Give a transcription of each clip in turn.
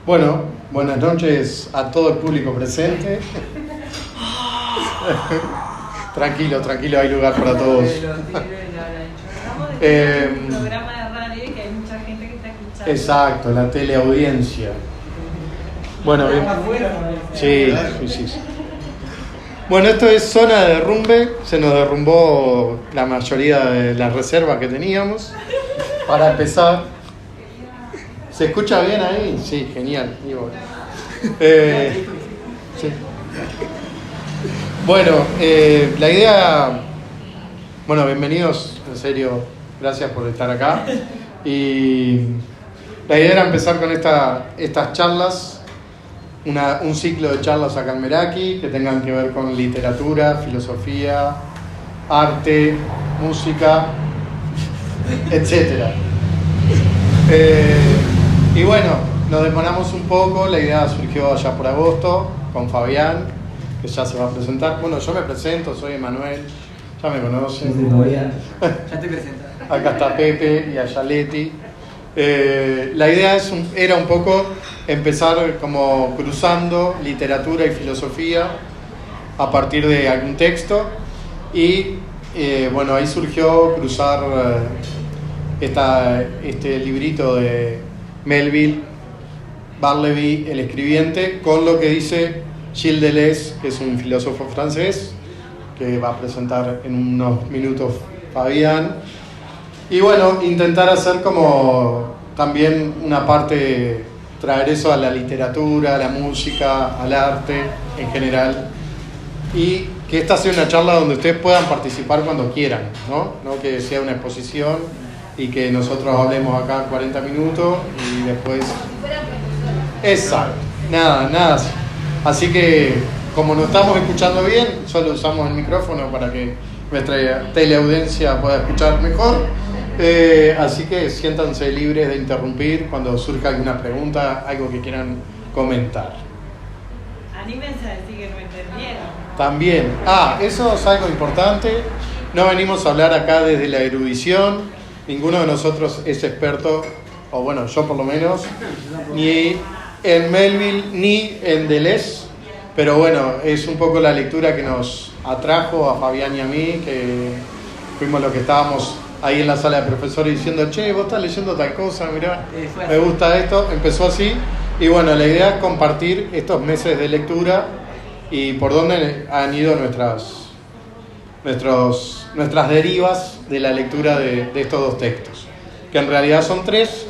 Bueno, buenas noches a todo el público presente. Tranquilo, hay lugar para todos. Estamos de un programa de radio y que hay mucha gente que está escuchando. Exacto, la teleaudiencia. Bueno, bien. Sí. Bueno, esto es zona de derrumbe. Se nos derrumbó la mayoría de las reservas que teníamos. Para empezar, ¿se escucha bien ahí? Sí, genial. Sí. Bueno, la idea... Bueno, bienvenidos, en serio, gracias por estar acá. Y la idea era empezar con estas charlas, un ciclo de charlas acá en Meraki, que tengan que ver con literatura, filosofía, arte, música, etc. Y bueno, nos demoramos un poco, la idea surgió allá por agosto, con Fabián, que ya se va a presentar. Bueno, yo me presento, soy Emanuel, ya me conocen. Ya estoy presentado. Acá está Pepe y allá Leti. La idea era un poco empezar como cruzando literatura y filosofía a partir de algún texto y bueno, ahí surgió cruzar este librito de Melville, Barleby, el escribiente, con lo que dice Gilles Deleuze, que es un filósofo francés, que va a presentar en unos minutos Fabián. Y bueno, intentar hacer como también una parte, traer eso a la literatura, a la música, al arte en general. Y que esta sea una charla donde ustedes puedan participar cuando quieran, ¿no? No que sea una exposición y que nosotros hablemos acá 40 minutos y después... Exacto, nada así. Así que, como nos estamos escuchando bien, solo usamos el micrófono para que nuestra teleaudiencia pueda escuchar mejor. Así que siéntanse libres de interrumpir cuando surja alguna pregunta, algo que quieran comentar. Anímense a decir que no entendieron. También, eso es algo importante. No venimos a hablar acá desde la erudición. Ninguno de nosotros es experto, o bueno, yo por lo menos, ni en Melville ni en Deleuze. Pero bueno, es un poco la lectura que nos atrajo a Fabián y a mí, que fuimos los que estábamos ahí en la sala de profesores diciendo, che, vos estás leyendo tal cosa, mirá, me gusta esto. Empezó así. Y bueno, la idea es compartir estos meses de lectura y por dónde han ido nuestras derivas de la lectura de estos dos textos, que en realidad son tres,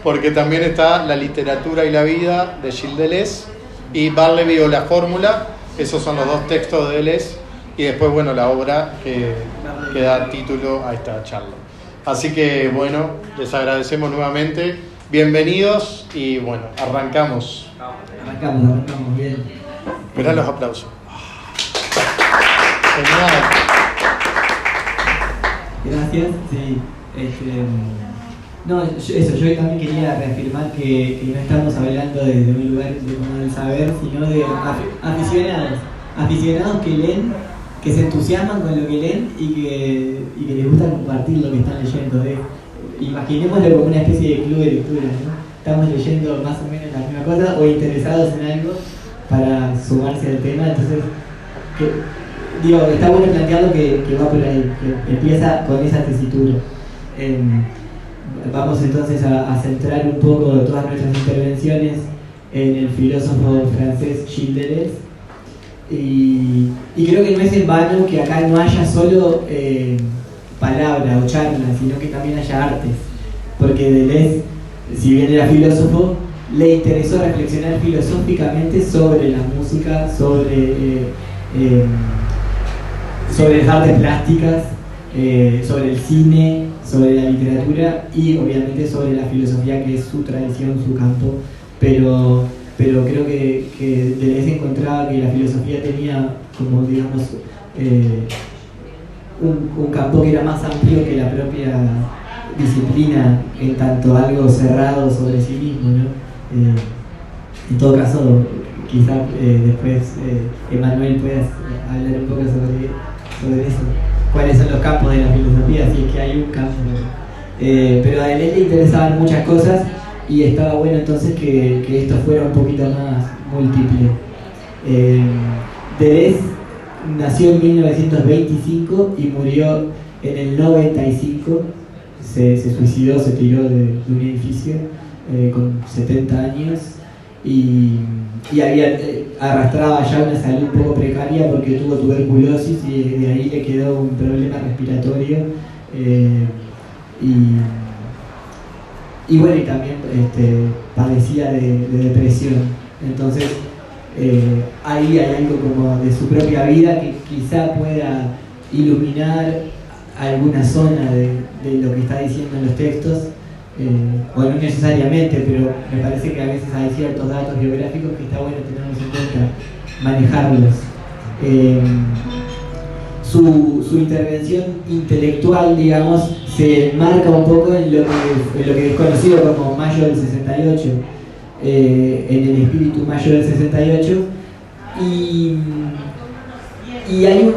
porque también está La literatura y la vida de Gilles Deleuze y Barleby o la fórmula. Esos son los dos textos de Deleuze y después, bueno, la obra que da título a esta charla. Así que, bueno, les agradecemos nuevamente. Bienvenidos y, bueno, arrancamos. Arrancamos bien. Mirá los aplausos. Genial. Gracias, sí. Yo también quería reafirmar que no estamos hablando desde un lugar como del saber, sino de aficionados que leen, que se entusiasman con lo que leen y que les gusta compartir lo que están leyendo. Imaginémoslo como una especie de club de lectura, ¿no? Estamos leyendo más o menos la misma cosa o interesados en algo para sumarse al tema. Entonces, está bueno plantearlo que va por ahí, que empieza con esa tesitura. Vamos entonces a centrar un poco todas nuestras intervenciones en el filósofo francés Gilles Deleuze. Y creo que no es en vano que acá no haya solo palabra o charla, sino que también haya artes. Porque Deleuze, si bien era filósofo, le interesó reflexionar filosóficamente sobre la música, sobre las artes plásticas, sobre el cine, sobre la literatura y obviamente sobre la filosofía, que es su tradición, su campo. Pero creo que Deleuze encontraba que la filosofía tenía como, digamos, un campo que era más amplio que la propia disciplina, en tanto algo cerrado sobre sí mismo, ¿no? En todo caso, quizá después Emanuel puedas hablar un poco sobre eso. ¿Cuáles son los campos de la filosofía? Si es que hay un campo. Pero a Deleuze le interesaban muchas cosas y estaba bueno entonces que esto fuera un poquito más múltiple. Deleuze nació en 1925 y murió en el 95, se suicidó, se tiró de un edificio con 70 años y arrastraba ya una salud un poco precaria porque tuvo tuberculosis y de ahí le quedó un problema respiratorio y bueno, y también padecía de depresión. Entonces ahí hay algo como de su propia vida que quizá pueda iluminar alguna zona de lo que está diciendo en los textos, o no necesariamente, pero me parece que a veces hay ciertos datos biográficos que está bueno tenerlos en cuenta, manejarlos. Su intervención intelectual, digamos, se enmarca un poco en lo que es conocido como Mayo del 68, en el espíritu Mayo del 68, y hay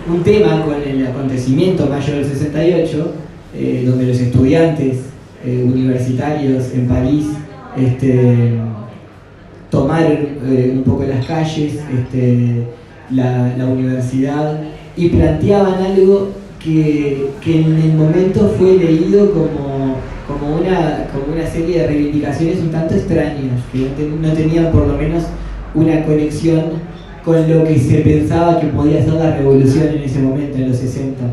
un tema con el acontecimiento Mayo del 68, donde los estudiantes universitarios en París tomaron un poco las calles, la universidad, y planteaban algo que en el momento fue leído como una serie de reivindicaciones un tanto extrañas, que no tenían por lo menos una conexión con lo que se pensaba que podía ser la revolución en ese momento, en los 60.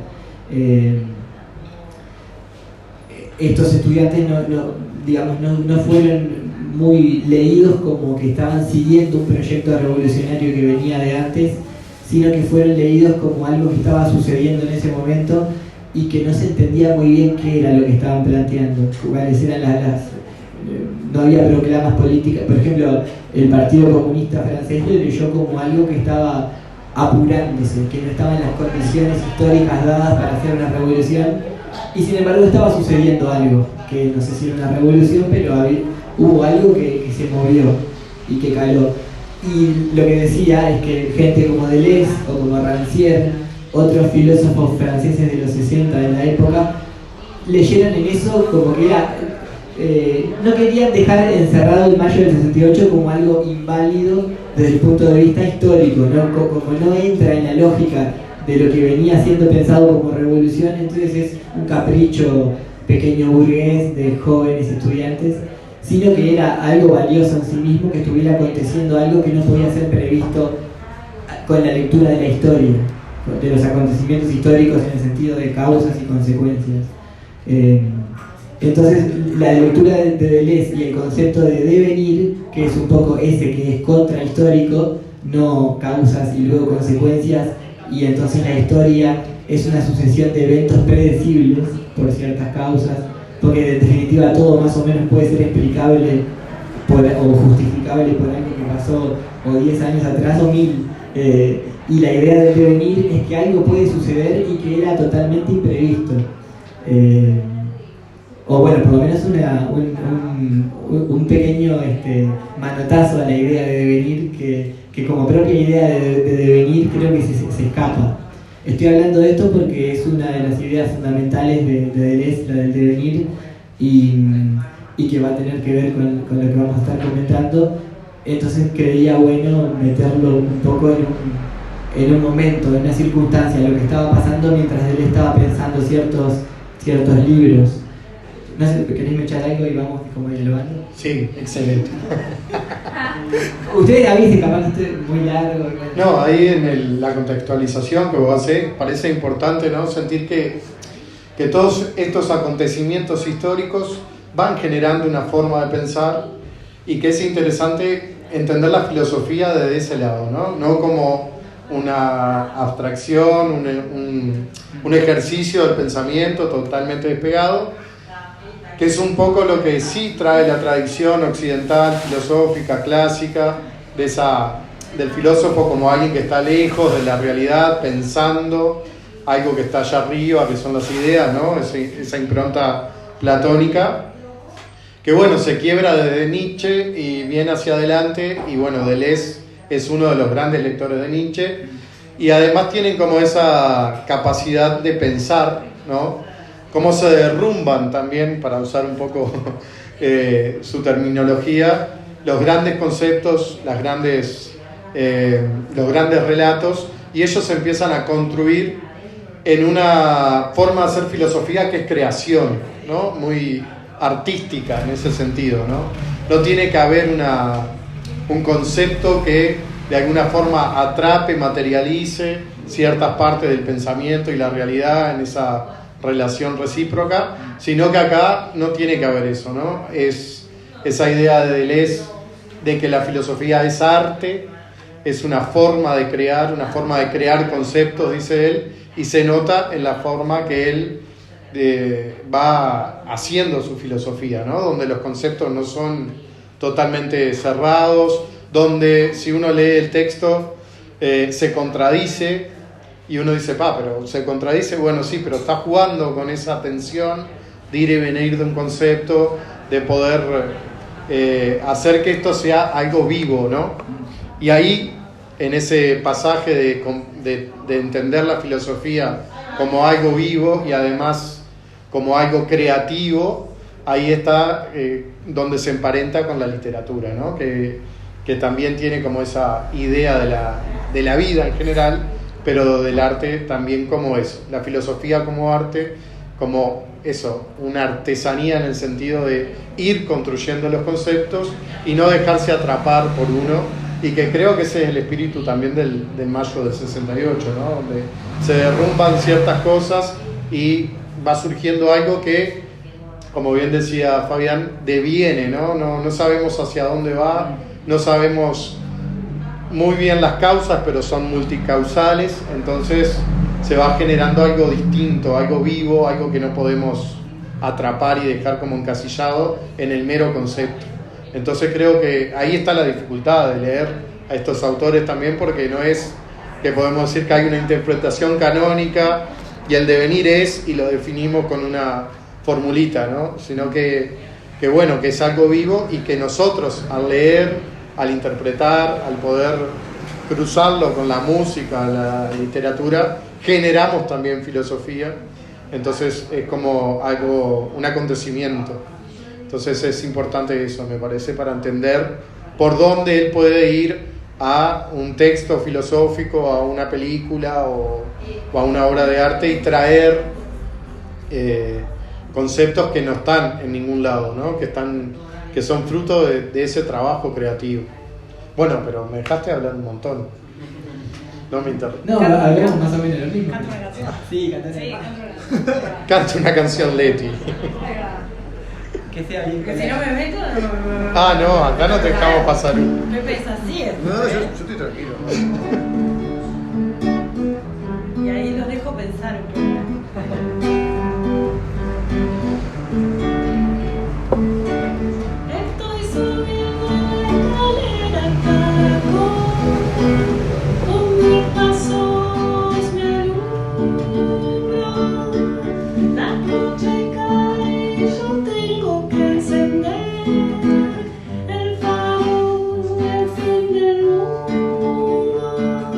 Estos estudiantes no fueron muy leídos como que estaban siguiendo un proyecto revolucionario que venía de antes, sino que fueron leídos como algo que estaba sucediendo en ese momento y que no se entendía muy bien qué era lo que estaban planteando, cuáles eran no había proclamas políticas. Por ejemplo, el Partido Comunista Francés lo leyó como algo que estaba apurándose, que no estaba en las condiciones históricas dadas para hacer una revolución, y sin embargo estaba sucediendo algo, que no sé si era una revolución, pero hubo algo que se movió y que caló. Y lo que decía es que gente como Deleuze o como Rancière, otros filósofos franceses de los 60 de la época, leyeron en eso como que era... no querían dejar encerrado el Mayo del 68 como algo inválido desde el punto de vista histórico, ¿no? Como no entra en la lógica de lo que venía siendo pensado como revolución, entonces es un capricho pequeño burgués de jóvenes estudiantes, sino que era algo valioso en sí mismo, que estuviera aconteciendo algo que no podía ser previsto con la lectura de la historia, de los acontecimientos históricos en el sentido de causas y consecuencias. Entonces, la lectura de Deleuze y el concepto de devenir, que es un poco ese que es contrahistórico, no causas y luego consecuencias, y entonces la historia es una sucesión de eventos predecibles por ciertas causas, porque en definitiva todo más o menos puede ser explicable o justificable por algo que pasó o 10 años atrás o 1000. Y la idea del devenir es que algo puede suceder y que era totalmente imprevisto. O bueno, por lo menos un pequeño manotazo a la idea de devenir que como propia idea de devenir creo que se escapa. Estoy hablando de esto porque es una de las ideas fundamentales de Deleuze, la del devenir, y que va a tener que ver con lo que vamos a estar comentando. Entonces creía bueno meterlo un poco en un momento, en una circunstancia, lo que estaba pasando mientras Deleuze estaba pensando ciertos libros. No sé, ¿queréis echar algo y vamos como dialogando? Sí, excelente. Ustedes avisen, capaz que esté muy largo. No, ahí en la contextualización que vos hacés, parece importante, ¿no? Sentir que todos estos acontecimientos históricos van generando una forma de pensar y que es interesante entender la filosofía desde ese lado, ¿no? No como una abstracción, un ejercicio del pensamiento totalmente despegado, que es un poco lo que sí trae la tradición occidental, filosófica, clásica, del filósofo como alguien que está lejos de la realidad, pensando algo que está allá arriba, que son las ideas, ¿no? Esa impronta platónica, que bueno, se quiebra desde Nietzsche y viene hacia adelante, y bueno, Deleuze es uno de los grandes lectores de Nietzsche, y además tienen como esa capacidad de pensar, ¿no? Cómo se derrumban también, para usar un poco su terminología, los grandes conceptos, los grandes relatos, y ellos empiezan a construir en una forma de hacer filosofía que es creación, ¿no? Muy artística en ese sentido, ¿no? No tiene que haber un concepto que de alguna forma atrape, materialice ciertas partes del pensamiento y la realidad en esa relación recíproca, sino que acá no tiene que haber eso, ¿no? Es esa idea de Deleuze de que la filosofía es arte, es una forma de crear conceptos, dice él, y se nota en la forma que él va haciendo su filosofía, ¿no? Donde los conceptos no son totalmente cerrados, donde si uno lee el texto se contradice y uno dice, pero se contradice, bueno, sí, pero está jugando con esa tensión de ir y venir de un concepto, de poder hacer que esto sea algo vivo, ¿no? Y ahí, en ese pasaje de entender la filosofía como algo vivo y además como algo creativo, ahí está donde se emparenta con la literatura, ¿no? Que también tiene como esa idea de la vida en general, pero del arte también como eso, la filosofía como arte, como eso, una artesanía en el sentido de ir construyendo los conceptos y no dejarse atrapar por uno, y que creo que ese es el espíritu también del mayo del 68, ¿no? Donde se derrumban ciertas cosas y va surgiendo algo que, como bien decía Fabián, deviene, ¿no? No sabemos hacia dónde va, no sabemos muy bien las causas, pero son multicausales, entonces se va generando algo distinto, algo vivo, algo que no podemos atrapar y dejar como encasillado en el mero concepto. Entonces creo que ahí está la dificultad de leer a estos autores también, porque no es que podemos decir que hay una interpretación canónica y el devenir es, y lo definimos con una formulita, ¿no? Sino que bueno, que es algo vivo y que nosotros al leer, al interpretar, al poder cruzarlo con la música, la literatura, generamos también filosofía. Entonces es como algo, un acontecimiento. Entonces es importante eso, me parece, para entender por dónde él puede ir a un texto filosófico, a una película o a una obra de arte y traer conceptos que no están en ningún lado, ¿no? Que son fruto de ese trabajo creativo. Bueno, pero me dejaste hablar un montón. No me interrumpas. No, hablamos más o menos lo mismo. Canta una canción. Sí, canta Sí, una canta una canción. Canta una canción, Leti. Ahí va. que sea bien. Que si no me meto, no. Ah, no, acá no te dejamos pasar. Pepe es así, ¿eh? No, yo estoy tranquilo. Y ahí los dejo pensar un poco. Estoy subiendo la escalera caracol, con mis pasos me alumbran. La noche cae y yo tengo que encender el faro del fin del mundo.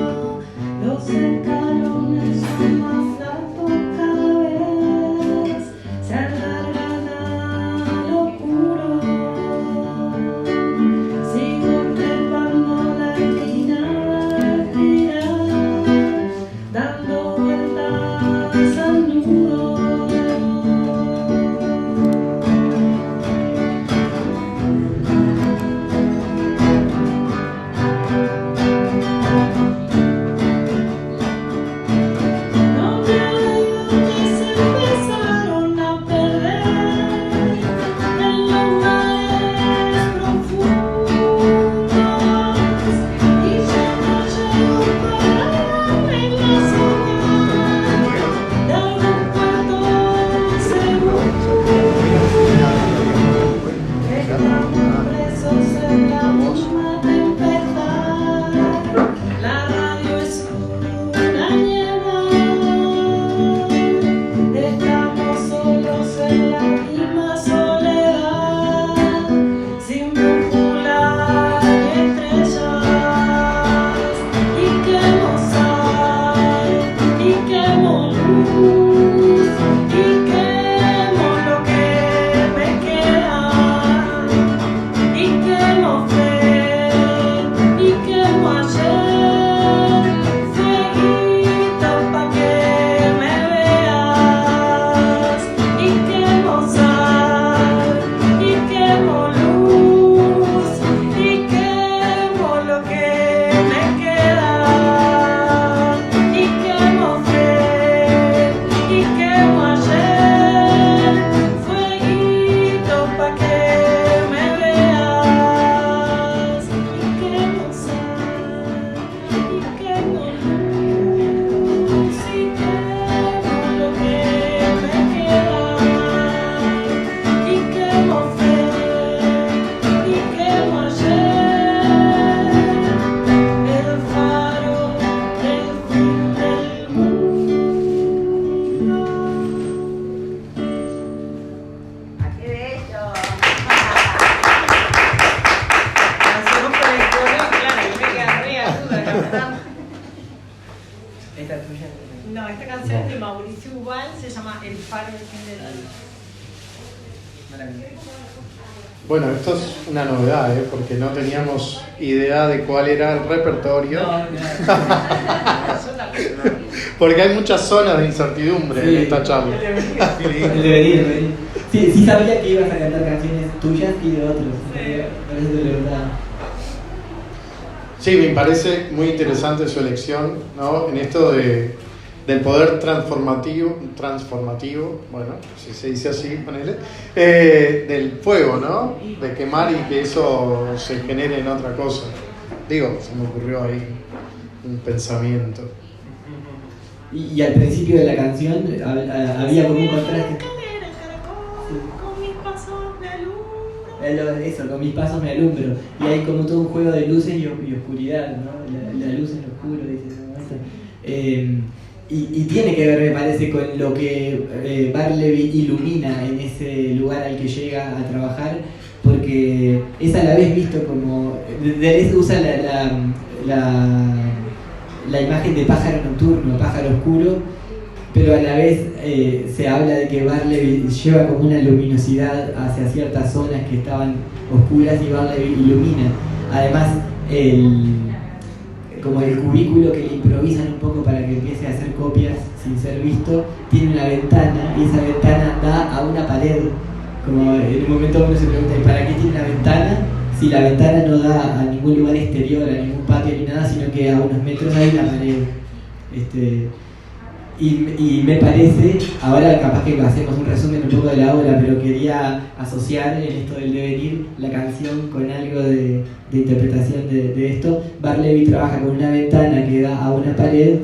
faro al fin de la luz. Bueno, esto es una novedad, porque no teníamos idea de cuál era el repertorio. Porque hay muchas zonas de incertidumbre en esta charla. El devenir. Sí sabía que ibas a cantar canciones tuyas y de otros. Por eso te preguntaba. Sí, me parece muy interesante su elección, ¿no? En esto del poder transformativo, bueno, si se dice así, ponele, del fuego, ¿no? De quemar y que eso se genere en otra cosa. Digo, se me ocurrió ahí un pensamiento. Y al principio de la canción había como un contraste. Con mis pasos me alumbro. Eso, con mis pasos me alumbro. Y hay como todo un juego de luces y oscuridad, ¿no? La luz en lo oscuro, dice, ¿no? Y tiene que ver, me parece, con lo que Barleby ilumina en ese lugar al que llega a trabajar, porque es a la vez visto como... Deleuze usa la imagen de pájaro nocturno, pájaro oscuro, pero a la vez se habla de que Barleby lleva como una luminosidad hacia ciertas zonas que estaban oscuras y Barleby ilumina. Además, como el cubículo que le improvisan un poco para que empiece a hacer copias sin ser visto, tiene una ventana y esa ventana da a una pared. Como en un momento uno se pregunta, ¿y para qué tiene una ventana? Si la ventana no da a ningún lugar exterior, a ningún patio ni nada, sino que a unos metros hay una pared. Y me parece, ahora capaz que hacemos un resumen un poco de la obra, pero quería asociar en esto del devenir la canción con algo de interpretación de esto. Barleby trabaja con una ventana que da a una pared.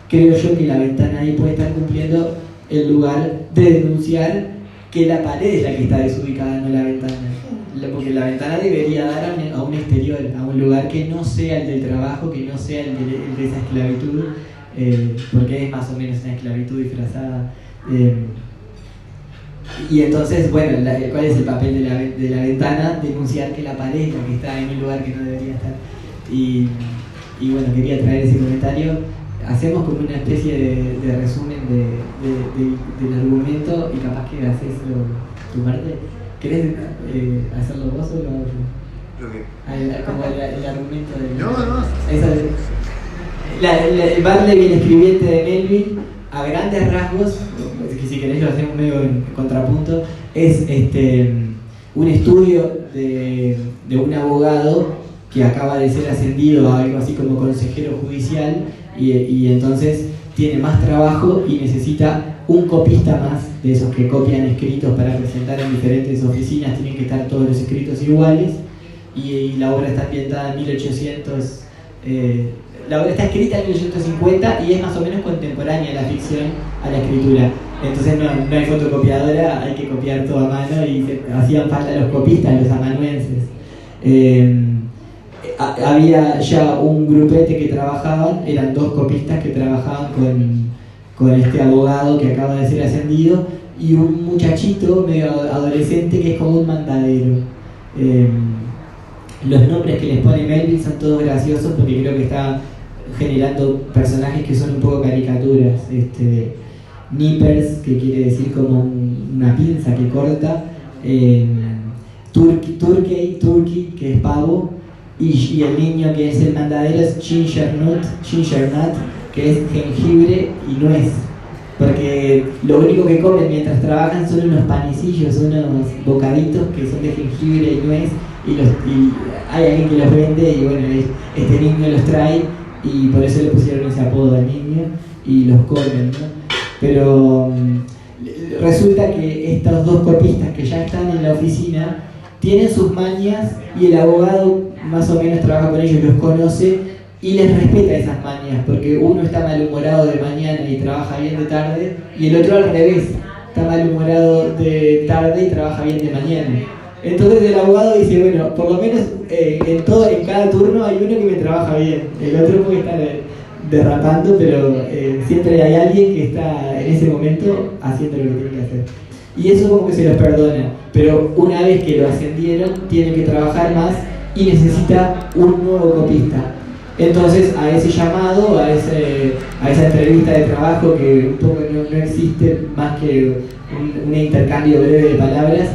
Creo yo que la ventana ahí puede estar cumpliendo el lugar de denunciar que la pared es la que está desubicada, no la ventana. Porque la ventana debería dar a un exterior, a un lugar que no sea el del trabajo, que no sea el de esa esclavitud. Porque es más o menos una esclavitud disfrazada. Y entonces, bueno, ¿cuál es el papel de la ventana? Denunciar que la pared es la que está en un lugar que no debería estar. Y bueno, quería traer ese comentario. Hacemos como una especie de resumen del argumento y capaz que haces tu parte. ¿Querés hacerlo vos o lo hago yo? Como el argumento de... No. Barleby, el escribiente de Melville, a grandes rasgos, que si querés lo hacemos medio en contrapunto, es un estudio de un abogado que acaba de ser ascendido a algo así como consejero judicial y entonces tiene más trabajo y necesita un copista más de esos que copian escritos para presentar en diferentes oficinas. Tienen que estar todos los escritos iguales y la obra está ambientada en 1800. La obra está escrita en 1850 y es más o menos contemporánea la ficción a la escritura. Entonces no hay fotocopiadora, hay que copiar todo a mano y hacían falta los copistas, los amanuenses. Había ya un grupete que trabajaban, eran 2 copistas que trabajaban con este abogado que acaba de ser ascendido y un muchachito medio adolescente que es como un mandadero. Los nombres que les pone Melville son todos graciosos porque creo que está generando personajes que son un poco caricaturas. Nippers, que quiere decir como una pinza que corta, Turkey, que es pavo, y el niño que es el mandadero es Ginger Nut, que es jengibre y nuez, porque lo único que comen mientras trabajan son unos panecillos, unos bocaditos que son de jengibre y nuez, y hay alguien que los vende y bueno, este niño los trae y por eso le pusieron ese apodo al niño y los comen, ¿no? Pero resulta que estos 2 copistas que ya están en la oficina tienen sus mañas y el abogado más o menos trabaja con ellos, los conoce y les respeta esas mañas, porque uno está malhumorado de mañana y trabaja bien de tarde y el otro al revés, está malhumorado de tarde y trabaja bien de mañana. Entonces el abogado dice, bueno, por lo menos en cada turno hay uno que me trabaja bien, el otro puede estar derrapando, pero siempre hay alguien que está en ese momento haciendo lo que tiene que hacer. Y eso como que se los perdona, pero una vez que lo ascendieron, tiene que trabajar más y necesita un nuevo copista. Entonces a ese llamado, a esa entrevista de trabajo que un poco no existe más que un intercambio breve de palabras,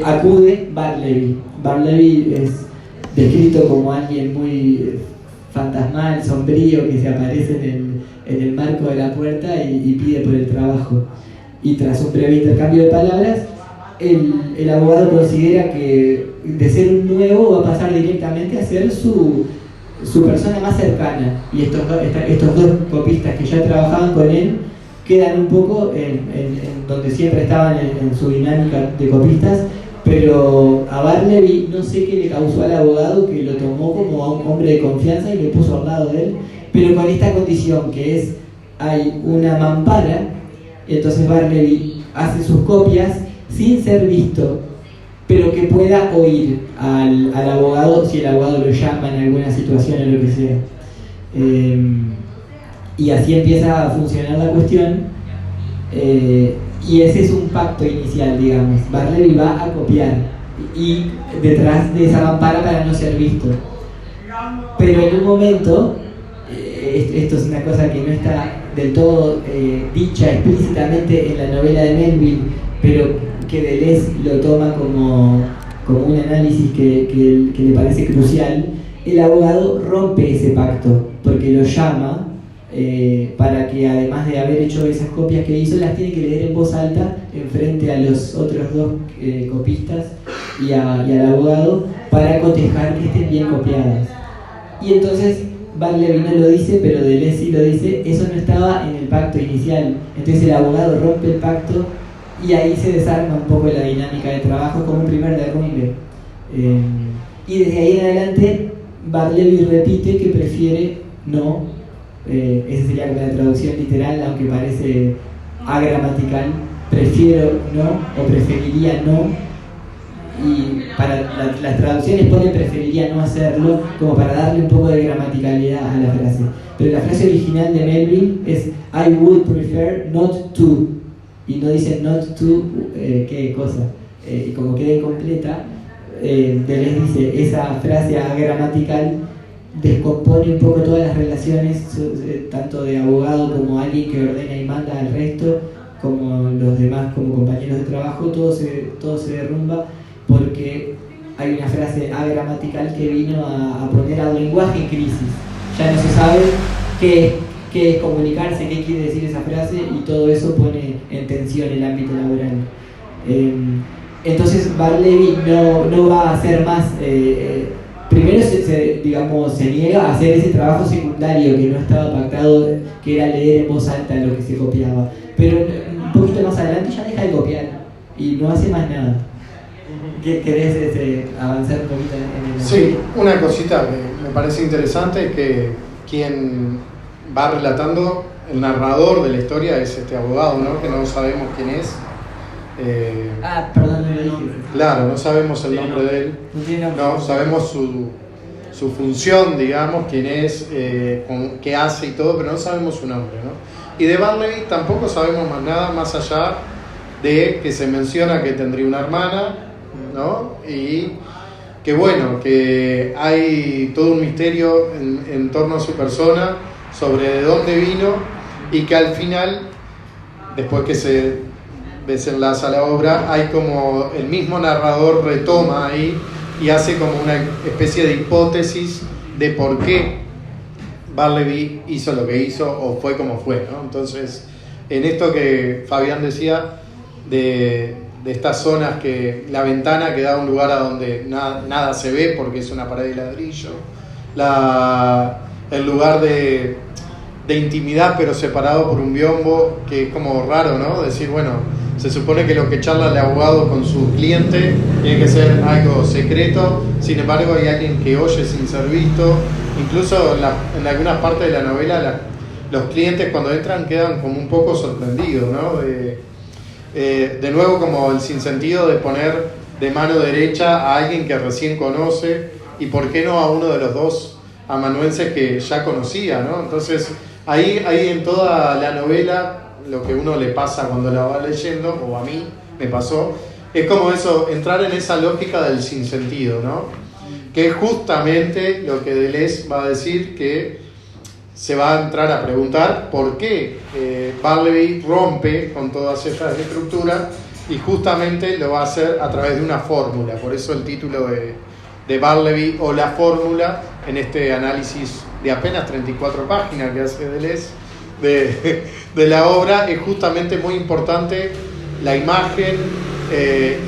acude Bartleby. Bartleby es descrito como alguien muy fantasmal, sombrío, que se aparece en el marco de la puerta y pide por el trabajo. Y tras un breve intercambio de palabras, el abogado considera que de ser un nuevo va a pasar directamente a ser su persona más cercana. Y estos dos copistas que ya trabajaban con él quedan un poco en donde siempre estaban en su dinámica de copistas, pero a Bartleby no sé qué le causó al abogado, que lo tomó como a un hombre de confianza y lo puso al lado de él, pero con esta condición que es, hay una mampara, entonces Bartleby hace sus copias sin ser visto, pero que pueda oír al abogado si el abogado lo llama en alguna situación o lo que sea. Y así empieza a funcionar la cuestión, y ese es un pacto inicial, digamos. Bartleby va a copiar y detrás de esa mampara para no ser visto. Pero en un momento, esto es una cosa que no está del todo dicha explícitamente en la novela de Melville, pero que Deleuze lo toma como un análisis que le parece crucial. El abogado rompe ese pacto porque lo llama para que, además de haber hecho esas copias que hizo, las tiene que leer en voz alta en frente a los otros dos copistas y al abogado, para cotejar que estén bien copiadas. Y entonces Bartleby no lo dice, pero Deleuze sí lo dice. Eso no estaba en el pacto inicial. Entonces el abogado rompe el pacto y ahí se desarma un poco la dinámica de trabajo, como un primer derrumbe. Y desde ahí en adelante Bartleby repite que prefiere no. Esa sería como la traducción literal, aunque parece agramatical. Prefiero no, o preferiría no. Y para las traducciones pone preferiría no hacerlo, como para darle un poco de gramaticalidad a la frase. Pero la frase original de Melville es I would prefer not to, y no dice not to qué cosa, y como queda incompleta, Deleuze dice esa frase agramatical descompone un poco todas las relaciones, tanto de abogado como alguien que ordena y manda al resto, como los demás como compañeros de trabajo. Todo se derrumba porque hay una frase agramatical que vino a poner al lenguaje en crisis. Ya no se sabe qué es comunicarse, qué quiere decir esa frase, y todo eso pone en tensión el ámbito laboral. Entonces Bartleby no va a hacer más. Primero se niega a hacer ese trabajo secundario que no estaba pactado, que era leer en voz alta lo que se copiaba. Pero un poquito más adelante ya deja de copiar y no hace más nada. ¿Querés avanzar un poquito en el...? Sí, una cosita que me parece interesante es que quien va relatando, el narrador de la historia, es este abogado, ¿no? Que no sabemos quién es. Perdón, no lo dije. Claro, no sabemos el nombre de él. No, sabemos su función, digamos, quién es, qué hace y todo, pero no sabemos su nombre, ¿no? Y de Bartleby tampoco sabemos más nada, más allá de que se menciona que tendría una hermana, ¿no? Y que bueno, que hay todo un misterio en torno a su persona, sobre de dónde vino, y que al final, después que se desenlaza la obra, hay como el mismo narrador retoma ahí y hace como una especie de hipótesis de por qué Bartleby hizo lo que hizo o fue como fue, ¿no? Entonces, en esto que Fabián decía de estas zonas, que la ventana que da un lugar a donde nada se ve porque es una pared de ladrillo, el lugar de intimidad pero separado por un biombo, que es como raro, ¿no? Decir, bueno, se supone que lo que charla el abogado con su cliente tiene que ser algo secreto, sin embargo hay alguien que oye sin ser visto. Incluso en algunas partes de la novela los clientes cuando entran quedan como un poco sorprendidos, ¿no? De nuevo como el sinsentido de poner de mano derecha a alguien que recién conoce, y por qué no a uno de los dos amanuenses que ya conocía, ¿no? Entonces ahí en toda la novela, lo que uno le pasa cuando la va leyendo, o a mí me pasó, es como eso, entrar en esa lógica del sinsentido, ¿no? Que es justamente lo que Deleuze va a decir, que se va a entrar a preguntar por qué Barleby rompe con todas estas estructuras, y justamente lo va a hacer a través de una fórmula. Por eso el título de Barleby, o la fórmula, en este análisis de apenas 34 páginas que hace Deleuze de la obra, es justamente muy importante la imagen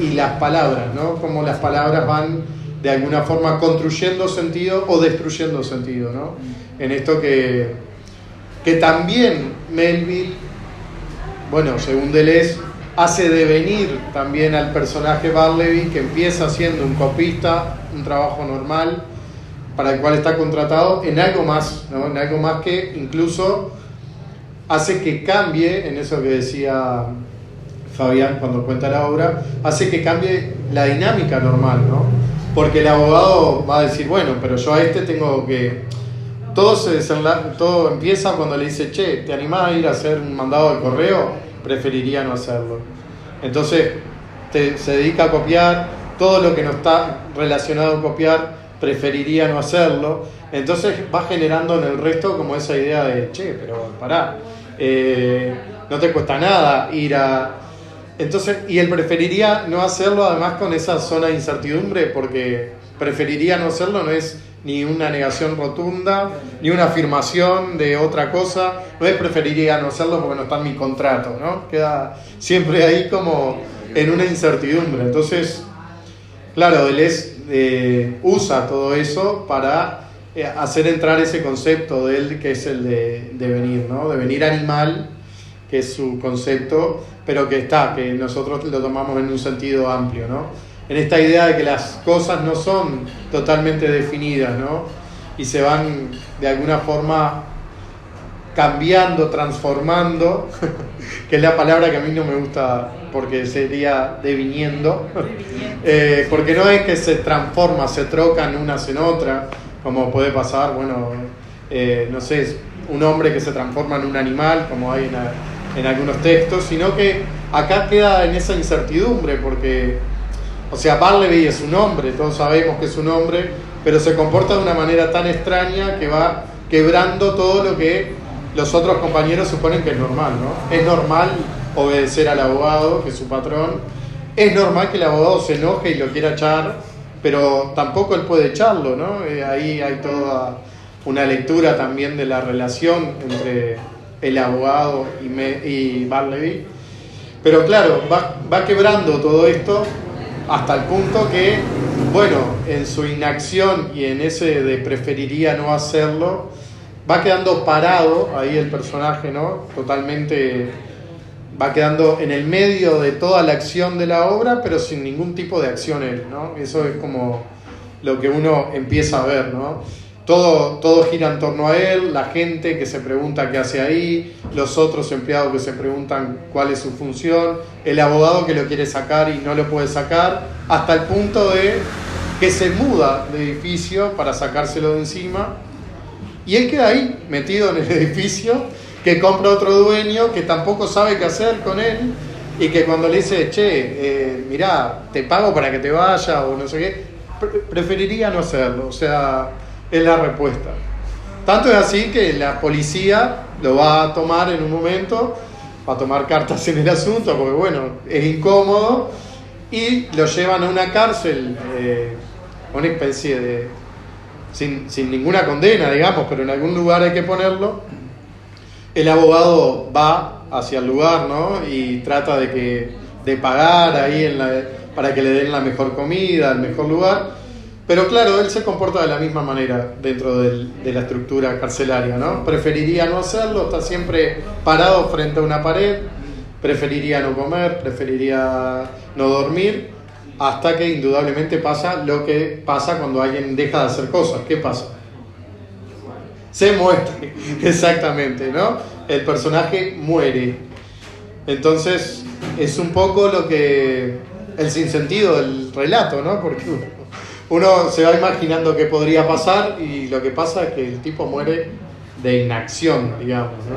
y las palabras, ¿no? Cómo las palabras van de alguna forma construyendo sentido o destruyendo sentido, ¿no? En esto que también Melville, bueno, según Deleuze, hace devenir también al personaje Barleby, que empieza siendo un copista, un trabajo normal para el cual está contratado, en algo más, ¿no? En algo más que incluso hace que cambie, en eso que decía Fabián cuando cuenta la obra, hace que cambie la dinámica normal, ¿no? Porque el abogado va a decir, bueno, pero yo a este tengo que... Todo empieza cuando le dice, che, ¿te animás a ir a hacer un mandado de correo? Preferiría no hacerlo. Entonces se dedica a copiar, todo lo que no está relacionado a copiar, preferiría no hacerlo. Entonces va generando en el resto como esa idea de, che, pero pará, no te cuesta nada ir a... Entonces, y él preferiría no hacerlo, además con esa zona de incertidumbre, porque preferiría no hacerlo no es ni una negación rotunda, ni una afirmación de otra cosa, no es preferiría no hacerlo porque no está en mi contrato, ¿no? Queda siempre ahí como en una incertidumbre. Entonces, claro, Deleuze usa todo eso para hacer entrar ese concepto de él, que es el de devenir, ¿no? Devenir animal, que es su concepto, pero que nosotros lo tomamos en un sentido amplio, ¿no? En esta idea de que las cosas no son totalmente definidas, ¿no? Y se van de alguna forma cambiando, transformando, que es la palabra que a mí no me gusta porque sería deviniendo, porque no es que se transforma, se trocan unas en otras, como puede pasar, bueno, no sé, un hombre que se transforma en un animal, como hay en algunos textos, sino que acá queda en esa incertidumbre, porque... O sea, Barleby es un hombre, todos sabemos que es un hombre, pero se comporta de una manera tan extraña que va quebrando todo lo que los otros compañeros suponen que es normal, ¿no? Es normal obedecer al abogado, que es su patrón. Es normal que el abogado se enoje y lo quiera echar, pero tampoco él puede echarlo, ¿no? Ahí hay toda una lectura también de la relación entre el abogado y Barleby. Pero claro, va quebrando todo esto hasta el punto que, bueno, en su inacción y en ese de preferiría no hacerlo, va quedando parado ahí el personaje, ¿no? Totalmente va quedando en el medio de toda la acción de la obra, pero sin ningún tipo de acción él, ¿no? Eso es como lo que uno empieza a ver, ¿no? Todo gira en torno a él, la gente que se pregunta qué hace ahí, los otros empleados que se preguntan cuál es su función, el abogado que lo quiere sacar y no lo puede sacar, hasta el punto de que se muda de edificio para sacárselo de encima, y él queda ahí, metido en el edificio, que compra otro dueño que tampoco sabe qué hacer con él, y que cuando le dice, che, mirá, te pago para que te vaya, o no sé qué, preferiría no hacerlo, o sea... es la respuesta. Tanto es así que la policía lo va a tomar en un momento, va a tomar cartas en el asunto, porque bueno, es incómodo, y lo llevan a una cárcel, una especie de... sin ninguna condena, digamos, pero en algún lugar hay que ponerlo. El abogado va hacia el lugar, ¿no? Y trata de pagar ahí para que le den la mejor comida, el mejor lugar. Pero claro, él se comporta de la misma manera dentro de la estructura carcelaria, ¿no? Preferiría no hacerlo, está siempre parado frente a una pared, preferiría no comer, preferiría no dormir, hasta que indudablemente pasa lo que pasa cuando alguien deja de hacer cosas. ¿Qué pasa? Se muere, exactamente, ¿no? El personaje muere. Entonces, es un poco el sinsentido del relato, ¿no? Porque uno se va imaginando qué podría pasar y lo que pasa es que el tipo muere de inacción, digamos, ¿no?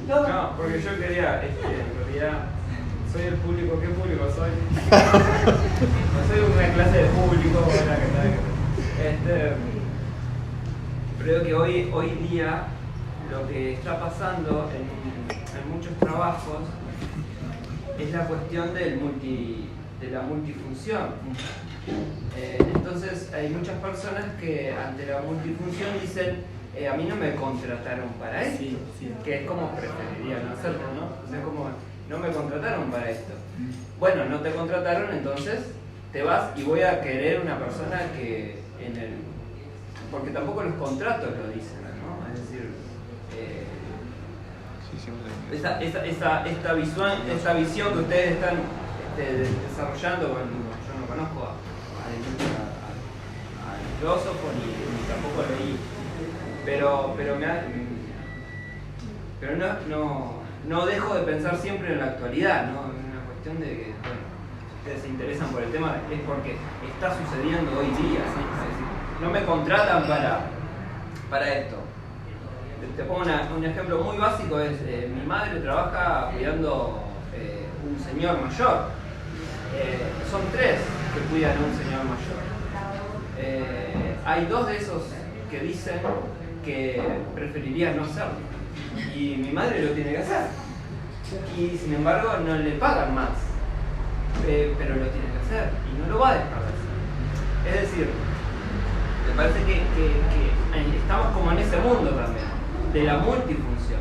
No, porque yo quería, en realidad, soy el público. ¿Qué público soy? No soy una clase de público, Pero creo que hoy día lo que está pasando en muchos trabajos es la cuestión de la multifunción. Entonces hay muchas personas que ante la multifunción dicen a mí no me contrataron para esto, que es como preferiría no hacerlo, ¿no? O sea, como no me contrataron para esto. Bueno, no te contrataron, entonces te vas y voy a querer una persona que porque tampoco los contratos lo dicen, ¿no? Es decir, esta visión que ustedes están desarrollando, yo no conozco al filósofo ni tampoco leí, pero no dejo de pensar siempre en la actualidad, ¿no? Es una cuestión de que, bueno, si ustedes se interesan por el tema es porque está sucediendo hoy día, ¿sí? Es decir, no me contratan para esto. Te pongo un ejemplo muy básico, es mi madre trabaja cuidando un señor mayor. Son 3 que cuidan a un señor mayor. Hay 2 de esos que dicen que preferirían no hacerlo. Y mi madre lo tiene que hacer. Y sin embargo no le pagan más. Pero lo tiene que hacer y no lo va a dejar de hacer. Es decir, me parece que estamos como en ese mundo también, de la multifunción,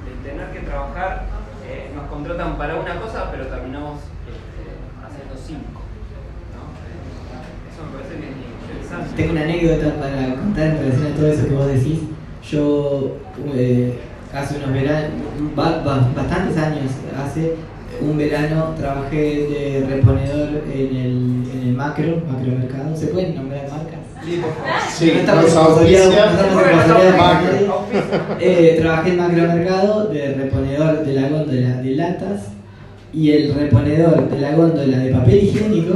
de tener que trabajar, nos contratan para una cosa, pero terminamos haciendo 5, ¿no? Eso me parece que es interesante. Tengo una anécdota para contar en relación a todo eso que vos decís. Yo hace unos veranos, bastantes años, hace un verano trabajé de reponedor en el macromercado. ¿Se pueden nombrar marcas? Sí, por favor. No Sí, estamos nos sponsoriados, auspicia macro. Macro. Trabajé en macromercado de reponedor de la góndola de latas y el reponedor de la góndola de papel higiénico.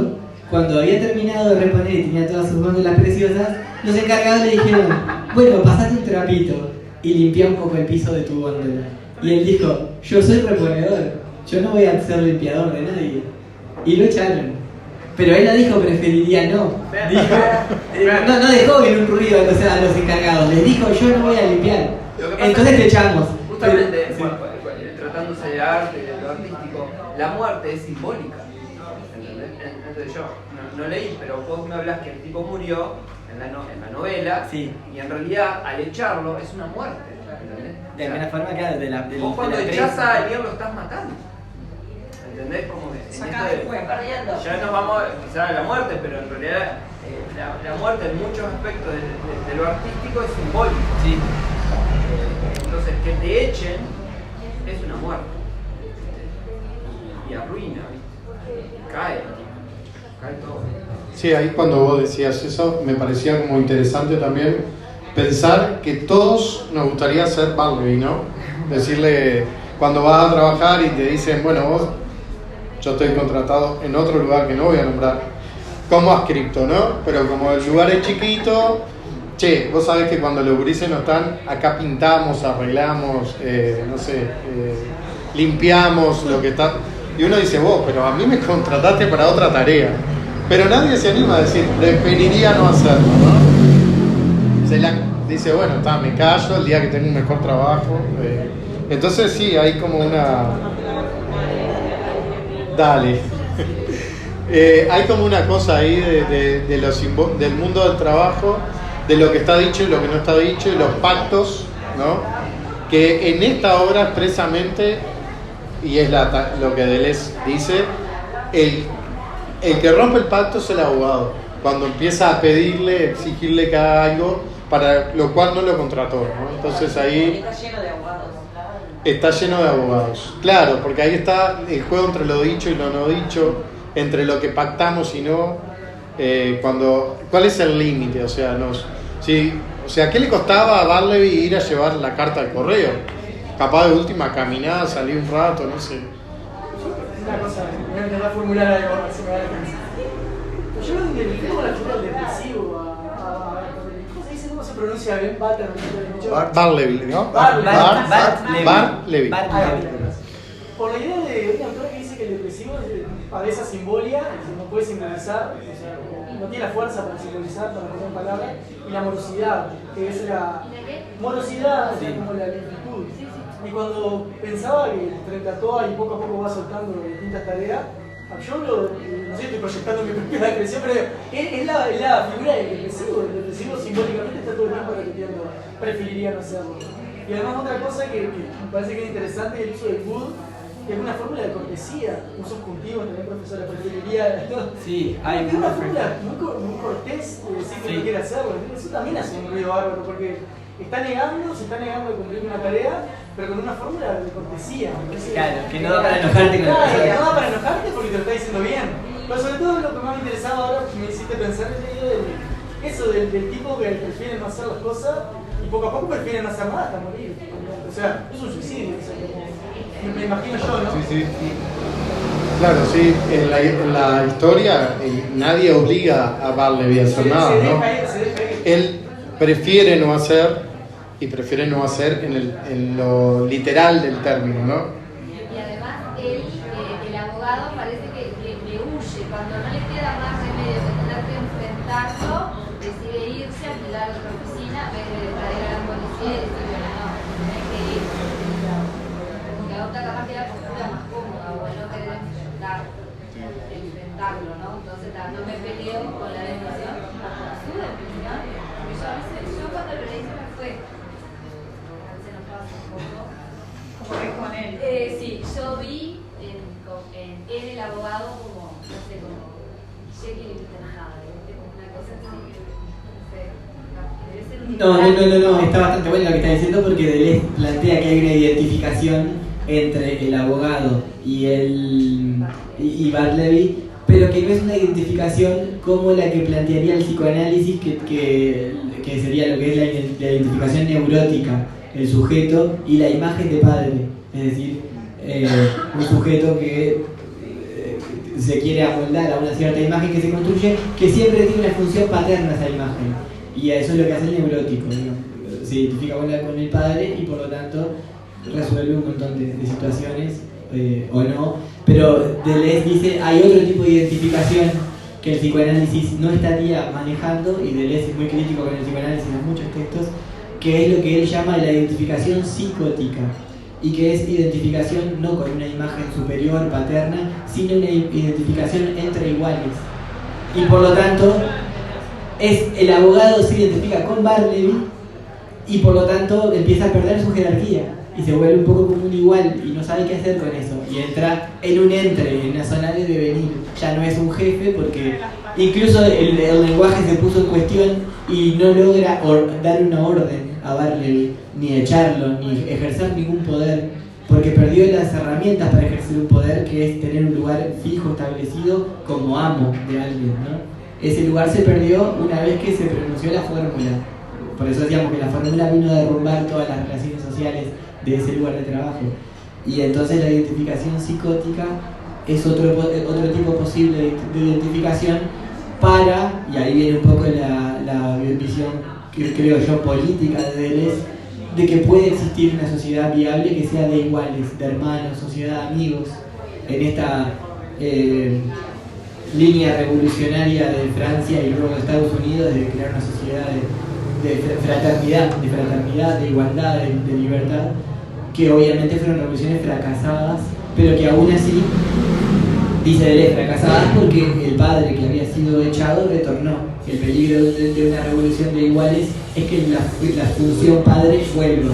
Cuando había terminado de reponer y tenía todas sus góndolas preciosas, los encargados le dijeron: bueno, pasate un trapito y limpia un poco el piso de tu góndola. Y él dijo: yo soy reponedor, yo no voy a ser limpiador de nadie. Y lo echaron. Pero él no dijo preferiría no. Dijo, no dejó bien un ruido a los encargados. Les dijo: yo no voy a limpiar. Entonces te echamos. Justamente, Sí. tratándose de arte, de lo artístico, la muerte es simbólica. ¿Entendés? Entonces yo no leí, pero vos me hablas que el tipo murió en la novela, Sí. Y en realidad al echarlo es una muerte. ¿Entendés? De alguna forma, claro, Vos cuando echás a alguien lo estás matando. ¿Entendés? Como que Sacar el juego. ya nos vamos quizás a la muerte, pero en realidad la muerte en muchos aspectos de lo artístico es simbólico. Sí. Entonces que te echen es una muerte. Y arruina, ¿viste? Cae todo. Sí, ahí cuando vos decías eso, me parecía como interesante también pensar que todos nos gustaría ser Barleby, ¿no? Decirle, cuando vas a trabajar y te dicen, bueno, yo estoy contratado en otro lugar que no voy a nombrar, como adscripto, ¿no? Pero como el lugar es chiquito, che, vos sabés que cuando los gurises no están, acá pintamos, arreglamos, no sé, limpiamos lo que está. Y uno dice, vos, pero a mí me contrataste para otra tarea. Pero nadie se anima a decir, preferiría no hacerlo, ¿no? Dice, bueno, me callo el día que tengo un mejor trabajo. Entonces sí, hay como una... Dale. Hay como una cosa ahí del mundo del trabajo, de lo que está dicho y lo que no está dicho, y los pactos, ¿no? Que en esta obra expresamente, y es lo que Deleuze dice, el que rompe el pacto es el abogado, cuando empieza a pedirle, exigirle que haga algo para lo cual no lo contrató, ¿no? Entonces ahí Está lleno de abogados. está lleno de abogados, claro, porque ahí está el juego entre lo dicho y lo no dicho, entre lo que pactamos y no, ¿cuál es el límite? O sea, ¿qué le costaba a Barleby ir a llevar la carta al correo? Capaz de última caminar, salir un rato, no sé. Una cosa, voy a intentar formular algo, a ver si me da la cabeza. Pero yo no identifico la figura del depresivo ¿cómo se dice? ¿Cómo se pronuncia bien? Barleby, ¿no? Barleby. Por la idea de un autor que dice que el depresivo padece simbolia, es decir, no puede simbolizar, o sea, no tiene la fuerza para simbolizar, para poner en palabras, y la morosidad, que es la morosidad, o sea, como la lentitud. Y cuando pensaba que frente a todo y poco a poco va soltando distintas tareas, yo no sé, estoy proyectando mi propia expresión, pero es la figura del depresivo. El depresivo simbólicamente está todo el tiempo repitiendo, preferiría no hacerlo. Y además otra cosa que me parece que es interesante es el uso del would, que es una fórmula de cortesía, un subjuntivo, también profesora, preferiría. Sí, hay una fórmula muy cortés de decir que no quiere hacerlo. Eso también hace un ruido bárbaro, porque se está negando a cumplir una tarea, pero con una fórmula de cortesía. Claro, que no da para enojarte con la persona. Claro, no da para enojarte porque te lo está diciendo bien. Pero sobre todo lo que más me interesaba ahora, me hiciste pensar en del tipo que prefiere no hacer las cosas y poco a poco prefiere no hacer nada hasta morir. O sea, es un suicidio, me imagino yo, ¿no? Sí. Claro, sí, en la historia nadie obliga a Bartleby a hacer nada, ¿no? Él prefiere no hacer, y prefiere no hacer en lo literal del término, ¿no? Y además el abogado parece que le huye, cuando no le queda más remedio que tener que enfrentarlo, decide irse a alquilar otra oficina en vez de traer a la policía y decir, bueno, no, tenés que ir. Como que adopta capaz que la postura más cómoda, o no querer enfrentarlo, ¿no? Entonces no me peleo con la decisión, con su decisión, porque yo a veces, cuando lo leí se me fue. Como ves con él. Sí, yo vi en el abogado como, no sé, como Jekyll y Mr. Hyde, como una cosa así, no sé, debe ser un... No, está bastante bueno lo que está diciendo porque Deleuze plantea que hay una identificación entre el abogado y Bartleby, pero que no es una identificación como la que plantearía el psicoanálisis, que sería lo que es la identificación neurótica, el sujeto y la imagen de padre, es decir, un sujeto que se quiere amoldar a una cierta imagen que se construye, que siempre tiene una función paterna esa imagen, y eso es lo que hace el neurótico, ¿no? Se identifica con el padre y por lo tanto resuelve un montón de situaciones, o no, pero Deleuze dice hay otro tipo de identificación que el psicoanálisis no estaría manejando, y Deleuze es muy crítico con el psicoanálisis en muchos textos, que es lo que él llama la identificación psicótica, y que es identificación no con una imagen superior, paterna, sino una identificación entre iguales. Y por lo tanto, el abogado se identifica con Bartleby y por lo tanto empieza a perder su jerarquía y se vuelve un poco como un igual y no sabe qué hacer con eso. Y entra en en una zona de devenir. Ya no es un jefe porque incluso el lenguaje se puso en cuestión y no logra dar una orden a Bartleby, ni echarlo, ni ejercer ningún poder, porque perdió las herramientas para ejercer un poder, que es tener un lugar fijo, establecido como amo de alguien, ¿no? Ese lugar se perdió una vez que se pronunció la fórmula. Por eso decíamos que la fórmula vino a derrumbar todas las relaciones sociales de ese lugar de trabajo. Y entonces la identificación psicótica es otro tipo posible de identificación para, y ahí viene un poco la visión que creo yo política de Deleuze, de que puede existir una sociedad viable que sea de iguales, de hermanos, sociedad de amigos, en esta línea revolucionaria de Francia y luego de Estados Unidos de crear una sociedad de fraternidad, de igualdad, de libertad, que obviamente fueron revoluciones fracasadas, pero que aún así, dice Deleuze, fracasadas porque el padre que había sido echado retornó. El peligro de una revolución de iguales es que la función padre vuelva.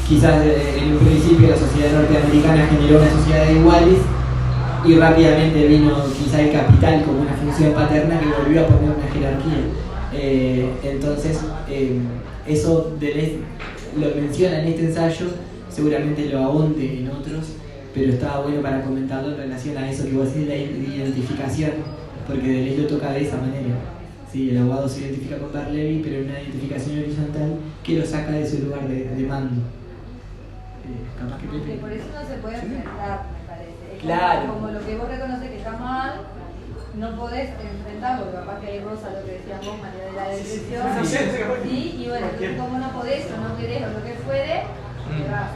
Quizás en un principio la sociedad norteamericana generó una sociedad de iguales y rápidamente vino quizá el capital como una función paterna que volvió a poner una jerarquía. Entonces, eso Deleuze lo menciona en este ensayo, seguramente lo ahonde en otros, pero estaba bueno para comentarlo en relación a eso que vos decís, la identificación, porque Deleuze lo toca de esa manera. Sí, el abogado se identifica con Bartleby, pero en una identificación horizontal que lo saca de su lugar de mando. Capaz que Pepe. Por eso no se puede enfrentar, me parece. Es Claro. Como lo que vos reconoces que está mal, no podés enfrentarlo, porque capaz que hay rosa, lo que decías vos, María de la depresión. Y bueno, como no podés o no querés o lo que fuere, te vas.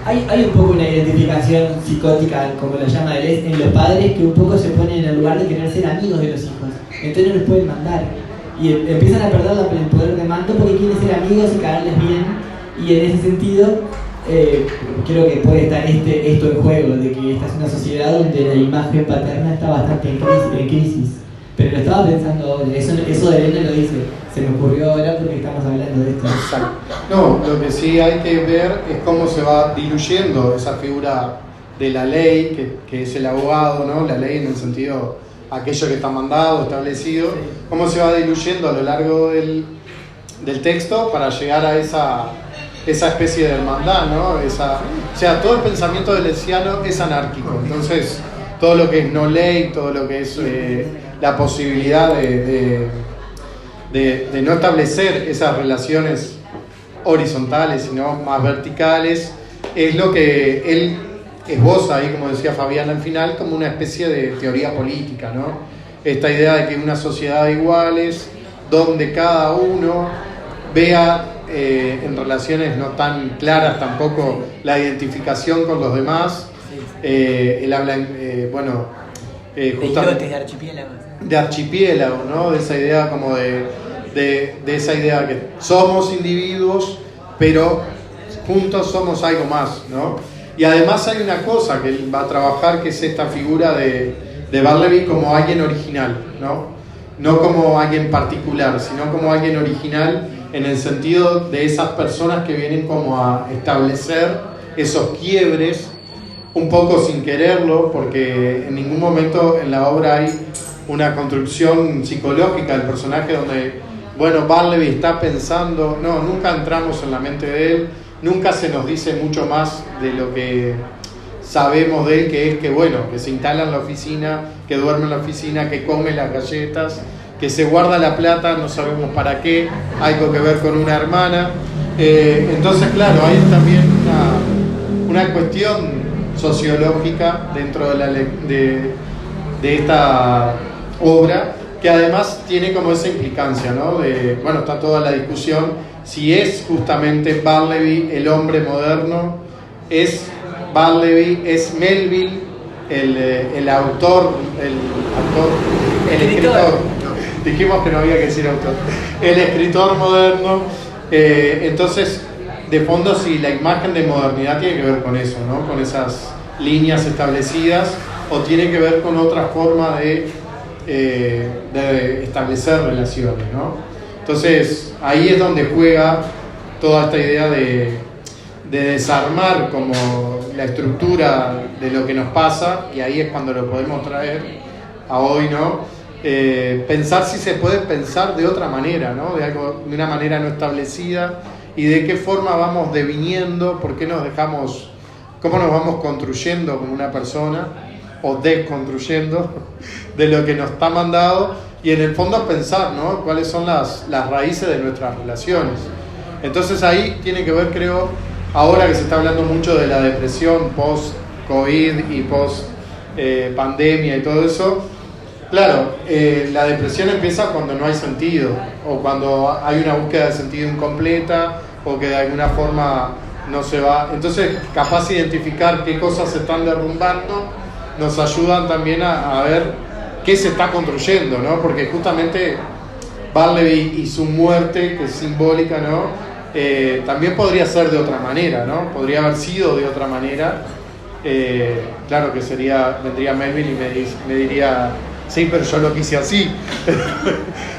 Hay un poco una identificación psicótica, como lo llama Deleuze, en los padres que un poco se ponen en el lugar de querer ser amigos de los hijos. Entonces no les pueden mandar. Y empiezan a perder el poder de mando porque quieren ser amigos y caerles bien. Y en ese sentido, creo que puede estar esto en juego, de que esta es una sociedad donde la imagen paterna está bastante en crisis. Pero lo estaba pensando ahora, eso de Elena lo dice, se me ocurrió ahora porque estamos hablando de esto. Exacto. No, lo que sí hay que ver es cómo se va diluyendo esa figura de la ley, que es el abogado, ¿no? La ley en el sentido, aquello que está mandado, establecido, cómo se va diluyendo a lo largo del texto para llegar a esa especie de hermandad, ¿no? O sea, todo el pensamiento deleuziano es anárquico, entonces todo lo que es no ley, todo lo que es la posibilidad de no establecer esas relaciones horizontales, sino más verticales, es lo que él esboza ahí, como decía Fabián al final, como una especie de teoría política, ¿no? Esta idea de que una sociedad de iguales, donde cada uno vea en relaciones no tan claras tampoco la identificación con los demás. Él habla, justamente de archipiélagos. De archipiélago, ¿no? De esa idea como de esa idea que somos individuos, pero juntos somos algo más, ¿no? Y además hay una cosa que él va a trabajar, que es esta figura de Barleby como alguien original, ¿no? No como alguien particular, sino como alguien original en el sentido de esas personas que vienen como a establecer esos quiebres un poco sin quererlo, porque en ningún momento en la obra hay una construcción psicológica del personaje donde, bueno, Barleby está pensando, no, nunca entramos en la mente de él, nunca se nos dice mucho más de lo que sabemos de él, que es que, bueno, que se instala en la oficina, que duerme en la oficina, que come las galletas, que se guarda la plata, no sabemos para qué, algo que ver con una hermana. Entonces, claro, hay también una cuestión sociológica dentro de esta obra, que además tiene como esa implicancia, ¿no? Bueno, está toda la discusión si es justamente Barleby el hombre moderno, es Barleby, es Melville el escritor. Dijimos que no había que decir autor. El escritor moderno. Entonces, de fondo, sí, la imagen de modernidad tiene que ver con eso, ¿no? Con esas líneas establecidas, o tiene que ver con otra forma de establecer relaciones, ¿no? Entonces, ahí es donde juega toda esta idea de desarmar como la estructura de lo que nos pasa, y ahí es cuando lo podemos traer a hoy, ¿no? Pensar si se puede pensar de otra manera, ¿no? De una manera no establecida, y de qué forma vamos deviniendo, por qué nos dejamos, cómo nos vamos construyendo como una persona, o desconstruyendo de lo que nos está mandado, y en el fondo pensar, ¿no? Cuáles son las raíces de nuestras relaciones. Entonces ahí tiene que ver, creo, ahora que se está hablando mucho de la depresión post-COVID y post-pandemia y todo eso. Claro, la depresión empieza cuando no hay sentido, o cuando hay una búsqueda de sentido incompleta, o que de alguna forma no se va. Entonces, capaz identificar qué cosas se están derrumbando nos ayudan también a ver qué se está construyendo, ¿no? Porque justamente Barleby y su muerte, que es simbólica, ¿no? También podría ser de otra manera, ¿no? Podría haber sido de otra manera. Claro que vendría Melville y me diría, sí, pero yo lo quise así.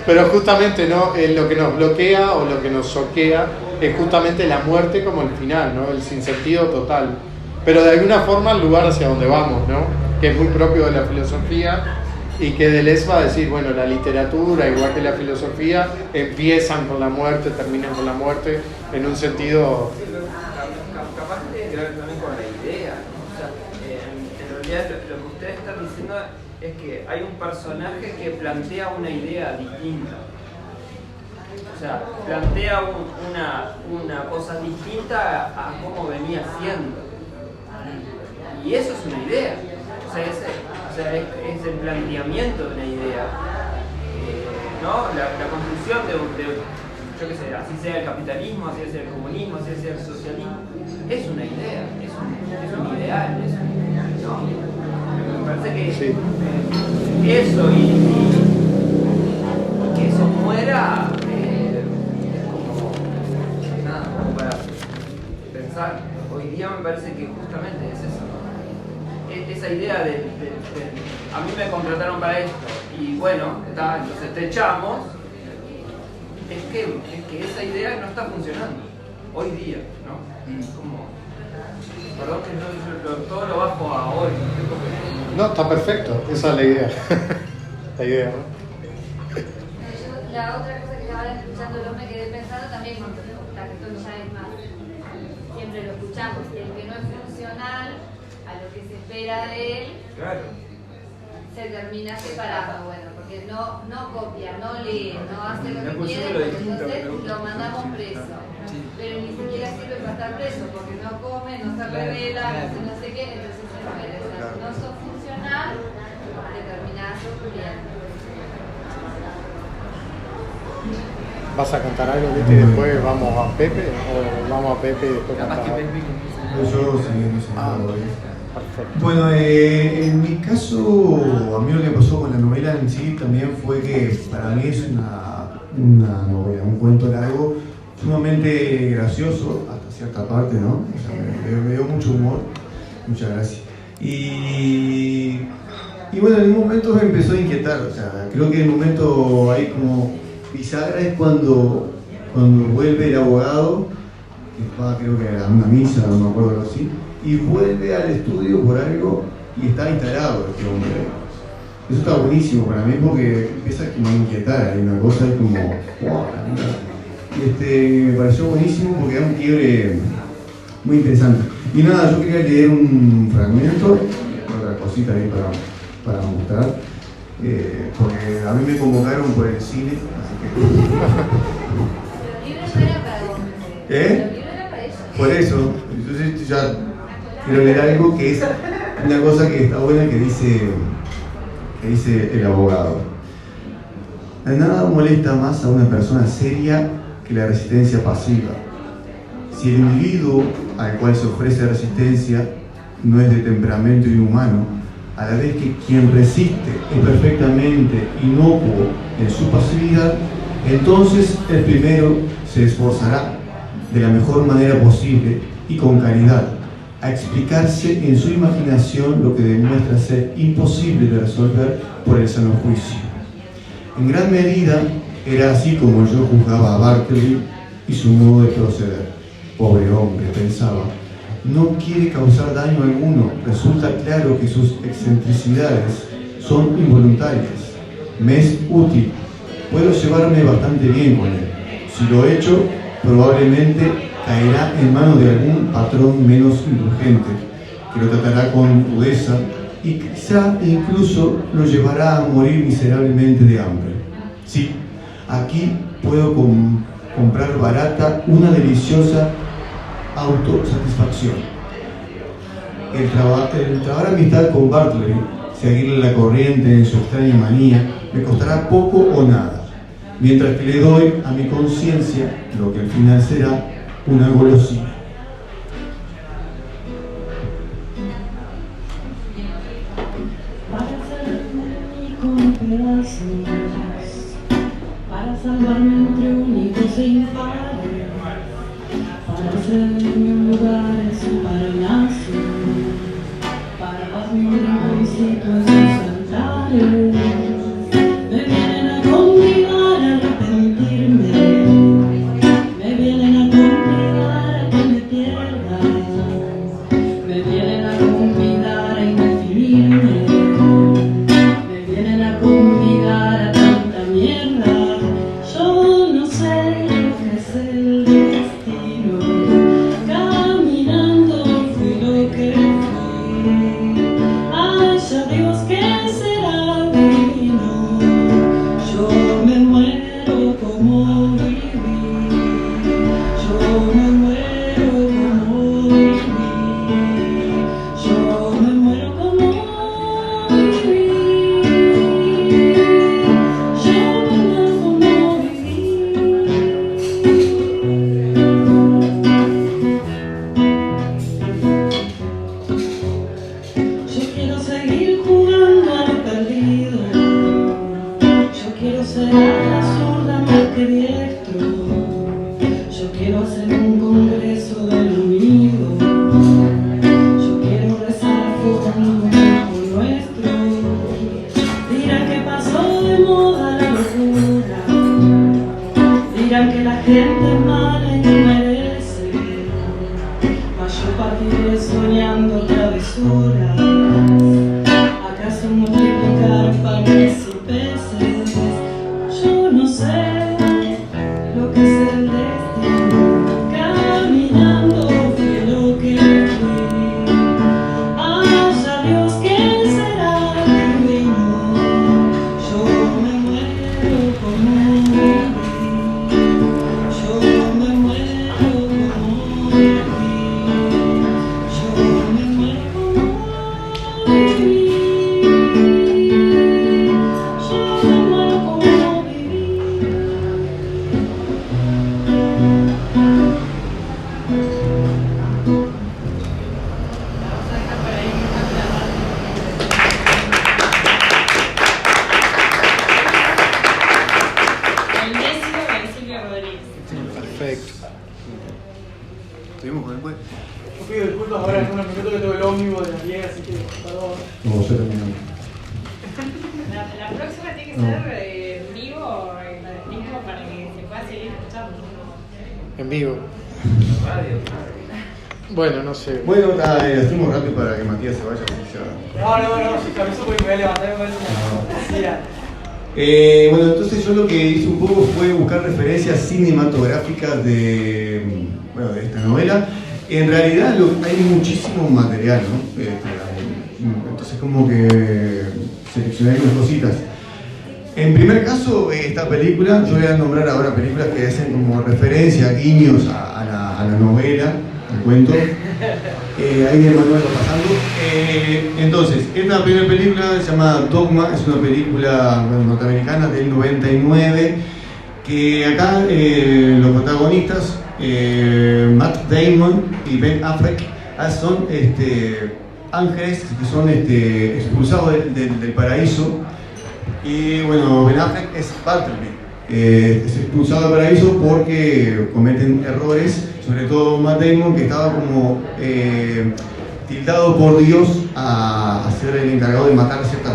Pero justamente, ¿no? Lo que nos bloquea o lo que nos choquea es justamente la muerte como el final, ¿no? El sinsentido total. Pero de alguna forma el lugar hacia donde vamos, ¿no? Que es muy propio de la filosofía, y que Deleuze va a decir, bueno, la literatura, igual que la filosofía, empiezan con la muerte, terminan con la muerte, en un sentido... Capaz tiene que ver también con la idea, ¿no? O sea, en realidad lo que ustedes están diciendo es que hay un personaje que plantea una idea distinta. O sea, plantea una cosa distinta a cómo venía siendo. Y eso es una idea. O sea, es el planteamiento de una idea. ¿No? La construcción yo qué sé, así sea el capitalismo, así sea el comunismo, así sea el socialismo, es una idea, es un ideal, ¿no? Me parece que Sí. Eso y que eso muera es como nada, como para pensar. Hoy día me parece que justamente es eso, ¿no? Esa idea de a mí me contrataron para esto y bueno, entonces te echamos, es que esa idea no está funcionando hoy día, ¿no? Como, perdón que todo lo bajo a hoy, No, está perfecto, esa es la idea. La idea, ¿no? La otra cosa que estaba escuchándolo me quedé pensando también, porque esto ya es más, siempre lo escuchamos, que el que no es funcional a lo que se espera de él, claro, se termina separando, bueno, porque no copia, no lee, no hace lo que quiere, entonces lo mandamos preso. Pero ni siquiera sirve para estar preso, porque no come, no se revela, no sé qué, entonces se muere. O sea, no sos funcional, te terminás ocurriendo. ¿Vas a cantar algo, Leti, y después vamos a Pepe? ¿O vamos a Pepe y después capaz que cantamos? Yo seguí sentado ahí. Perfecto. Bueno, en mi caso, a mí lo que pasó con la novela en sí también fue que para mí es una novela, un cuento largo, sumamente gracioso, hasta cierta parte, ¿no? O sea, me dio mucho humor, muchas gracias. Y bueno, en un momento me empezó a inquietar, o sea, creo que en un momento hay como bisagra es cuando vuelve el abogado, que va creo que a una misa, no me acuerdo así, y vuelve al estudio por algo y está instalado este hombre. Eso está buenísimo para mí porque empieza a inquietar, hay una cosa ahí como, wow, me pareció buenísimo porque da un quiebre muy interesante. Y nada, yo quería leer un fragmento, otra cosita ahí para mostrar, porque a mí me convocaron por el cine, así que... Los libros no eran para vos. ¿Eh? Los libros eran para ellos. Por eso, entonces ya quiero leer algo que es una cosa que está buena que dice el abogado. Nada molesta más a una persona seria que la resistencia pasiva. Si el individuo al cual se ofrece resistencia no es de temperamento inhumano, a la vez que quien resiste es perfectamente inocuo en su pasividad, entonces el primero se esforzará de la mejor manera posible y con calidad a explicarse en su imaginación lo que demuestra ser imposible de resolver por el sano juicio. En gran medida era así como yo juzgaba a Bartleby y su modo de proceder. Pobre hombre, pensaba, no quiere causar daño alguno, resulta claro que sus excentricidades son involuntarias. Me es útil, puedo llevarme bastante bien con él. Si lo he hecho, probablemente caerá en manos de algún patrón menos indulgente, que lo tratará con rudeza y quizá incluso lo llevará a morir miserablemente de hambre. Sí, aquí puedo comprar barata una deliciosa autosatisfacción. El trabar amistad con Bartleby, seguirle la corriente en su extraña manía, me costará poco o nada, mientras que le doy a mi conciencia lo que al final será una golosina. Para hacerme con pedazos, para salvarme entre únicos e impares, para hacerme un lugar en su parnaso, para darme un rinconcito en sus altares. Me vienen a convidar a arrepentirme, me vienen a convidar a que me pierda, me vienen a convidar a indefinirme, me vienen a convidar a tanta mierda. Yo no sé lo que es el destino, caminando próxima tiene que ser en vivo, para que se pueda seguir escuchando. En vivo. Radio. Bueno, no sé. Bueno, hacemos rápido para que Matías se vaya. No, me supo que me voy a levantar, me parece una necesidad. Bueno, entonces yo lo que hice un poco fue buscar referencias cinematográficas de esta novela. En realidad hay muchísimo material, ¿no? Entonces como que seleccioné unas cositas. En primer caso, esta película, yo voy a nombrar ahora películas que hacen como referencia, guiños a la novela, al cuento. Ahí de Manuel va pasando. Entonces, esta primera película se llama Dogma, es una película norteamericana del 99, que acá los protagonistas, Matt Damon y Ben Affleck, son ángeles que son expulsados del paraíso. Y bueno, Ben Affleck es Bartleby, es expulsado del paraíso porque cometen errores, sobre todo Matt Damon, que estaba como tildado por Dios a ser el encargado de matar a ciertas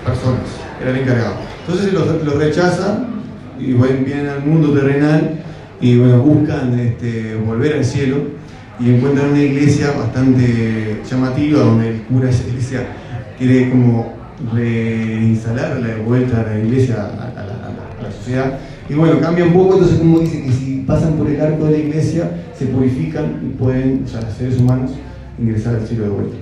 personas, era el encargado. Entonces los rechaza y vienen al mundo terrenal y bueno, buscan volver al cielo y encuentran una iglesia bastante llamativa donde el cura de esa iglesia quiere como reinstalar de vuelta a la iglesia a la sociedad. Y bueno, cambia un poco, entonces como dice que si pasan por el arco de la iglesia se purifican y pueden, o sea, los seres humanos, ingresar al cielo de vuelta.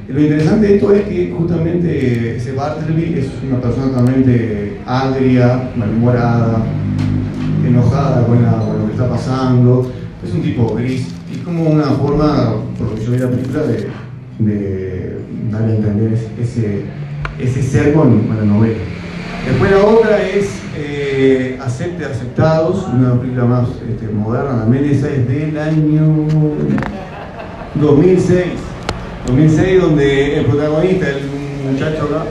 Lo interesante de esto es que justamente ese Bartleby es una persona totalmente agria, malhumorada, enojada con lo que está pasando, es un tipo gris, y es como una forma, por lo que yo vi la película, de darle a entender ese ser con la novela. Después la otra es Aceptados, una película más moderna, también esa es del año 2006, donde el protagonista, el muchacho acá,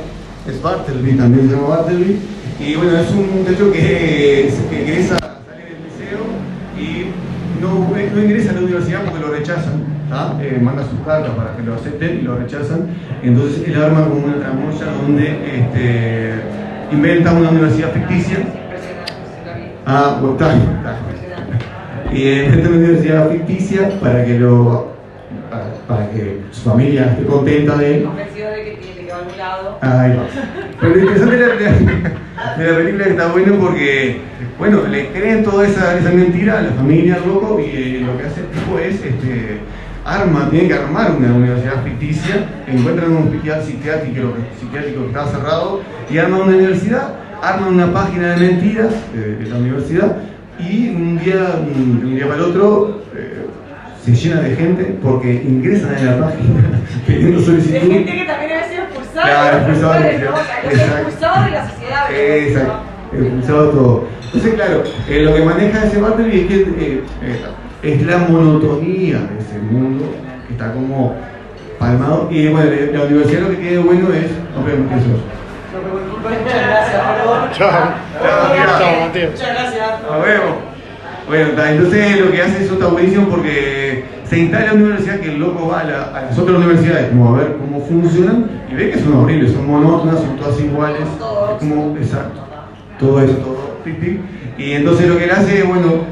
es Bartleby, también se llama Bartleby, y bueno, es un muchacho que ingresa, sale del liceo y no ingresa a la universidad porque lo rechazan, manda sus cartas para que lo acepten y lo rechazan. Entonces él arma como una tramoya donde inventa una universidad ficticia. Y inventa una universidad ficticia para que su familia esté contenta de él. Convencido de que tiene que ir a algún lado. Ahí va. Pero lo interesante de la película está bueno porque, bueno, le creen toda esa mentira a la familia, loco, y lo que hace el tipo es, tiene que armar una universidad ficticia, encuentran un hospital psiquiátrico que estaba cerrado, y arman una universidad, arman una página de mentiras de la universidad, y un día para el otro, se llena de gente porque ingresan en la página pidiendo solicitud. De gente que también había sido expulsada. Claro, expulsado de la sociedad. Exacto, expulsado todo. Entonces, claro, lo que maneja ese Bartleby es que es la monotonía de ese mundo que está como palmado. Y bueno, la universidad lo que tiene bueno es. Muchas gracias, perdón. Chao, Mateo. Muchas gracias. Nos vemos. Bueno, entonces lo que hace eso está buenísimo porque se instala una universidad que el loco va a las otras universidades como a ver cómo funcionan y ve que son horribles, son monótonas, son todas iguales, es como, exacto, todo eso, todo pipi. Y entonces lo que él hace es, bueno,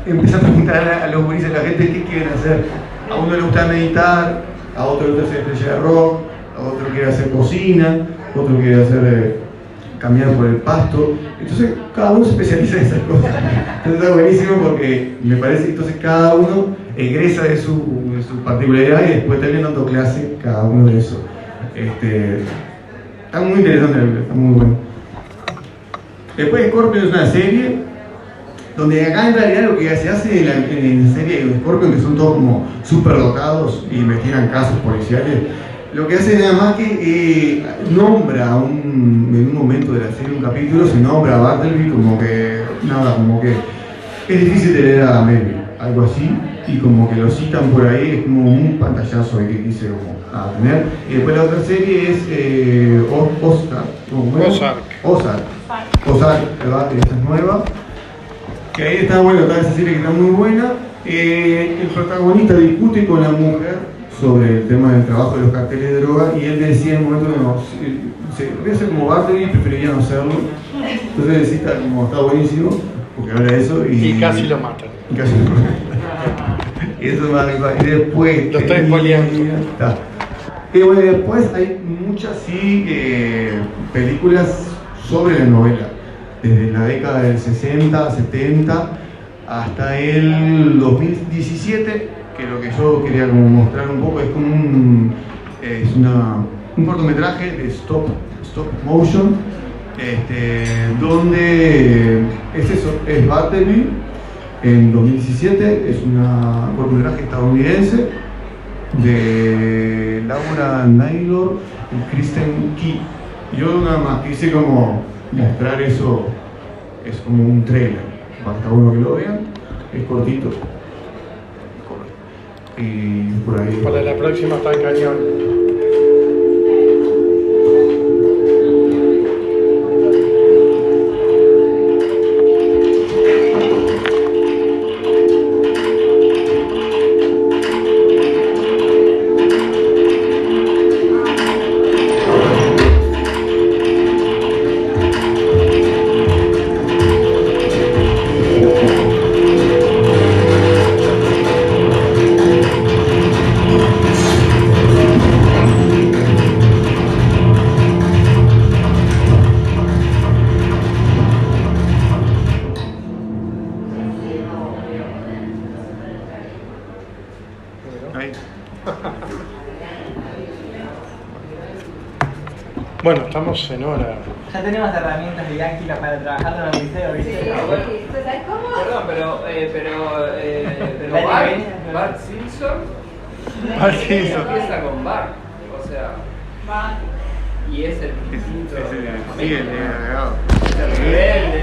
empieza a preguntar a los gurises, a la gente qué quieren hacer. A uno le gusta meditar, a otro le gusta hacer estrella de rock, a otro quiere hacer cocina, otro quiere hacer caminar por el pasto. Entonces cada uno se especializa en esas cosas. Entonces está buenísimo porque me parece que entonces cada uno egresa de su particularidad y después termina dando clase cada uno de eso. Está muy interesante la película, está muy bueno. Después Scorpion es una serie donde acá en realidad lo que se hace en la serie de Scorpion, que son todos como súper dotados y investigan casos policiales, lo que hace nada más que nombra en un momento de la serie, un capítulo, se nombra a Bartleby como que es difícil de leer a Melville, algo así, y como que lo citan por ahí, es como un pantallazo que quise como tener. Y después la otra serie es Ozark, ¿verdad? Esta es nueva, que ahí está bueno, toda esa serie que está muy buena. El protagonista discute con la mujer sobre el tema del trabajo de los carteles de droga y él me decía en un momento que no, lo voy a hacer como Bartleby, preferiría no hacerlo. Entonces decía, como está buenísimo, porque habla de eso y casi lo matan. Y casi lo matan. Y eso y después... Lo estoy spoileando. Y bueno, después hay muchas películas sobre la novela, desde la década del 60, 70 hasta el 2017, que lo que yo quería como mostrar un poco es como un cortometraje de stop motion, donde es eso, es Bartleby en 2017, es un cortometraje estadounidense de Laura Naylor y Kristen Key. Yo nada más quise como mostrar eso, es como un trailer, basta uno que lo vean, es cortito. Y por ahí. Para la próxima está el cañón. Bueno, estamos en hora. Ya tenemos herramientas didácticas para trabajar en el liceo, ¿viste? ¿Sabes cómo? Perdón, pero Bart Simpson empieza con Bart, o sea, y es el distinto. Sí, el agregado. Es el rebelde,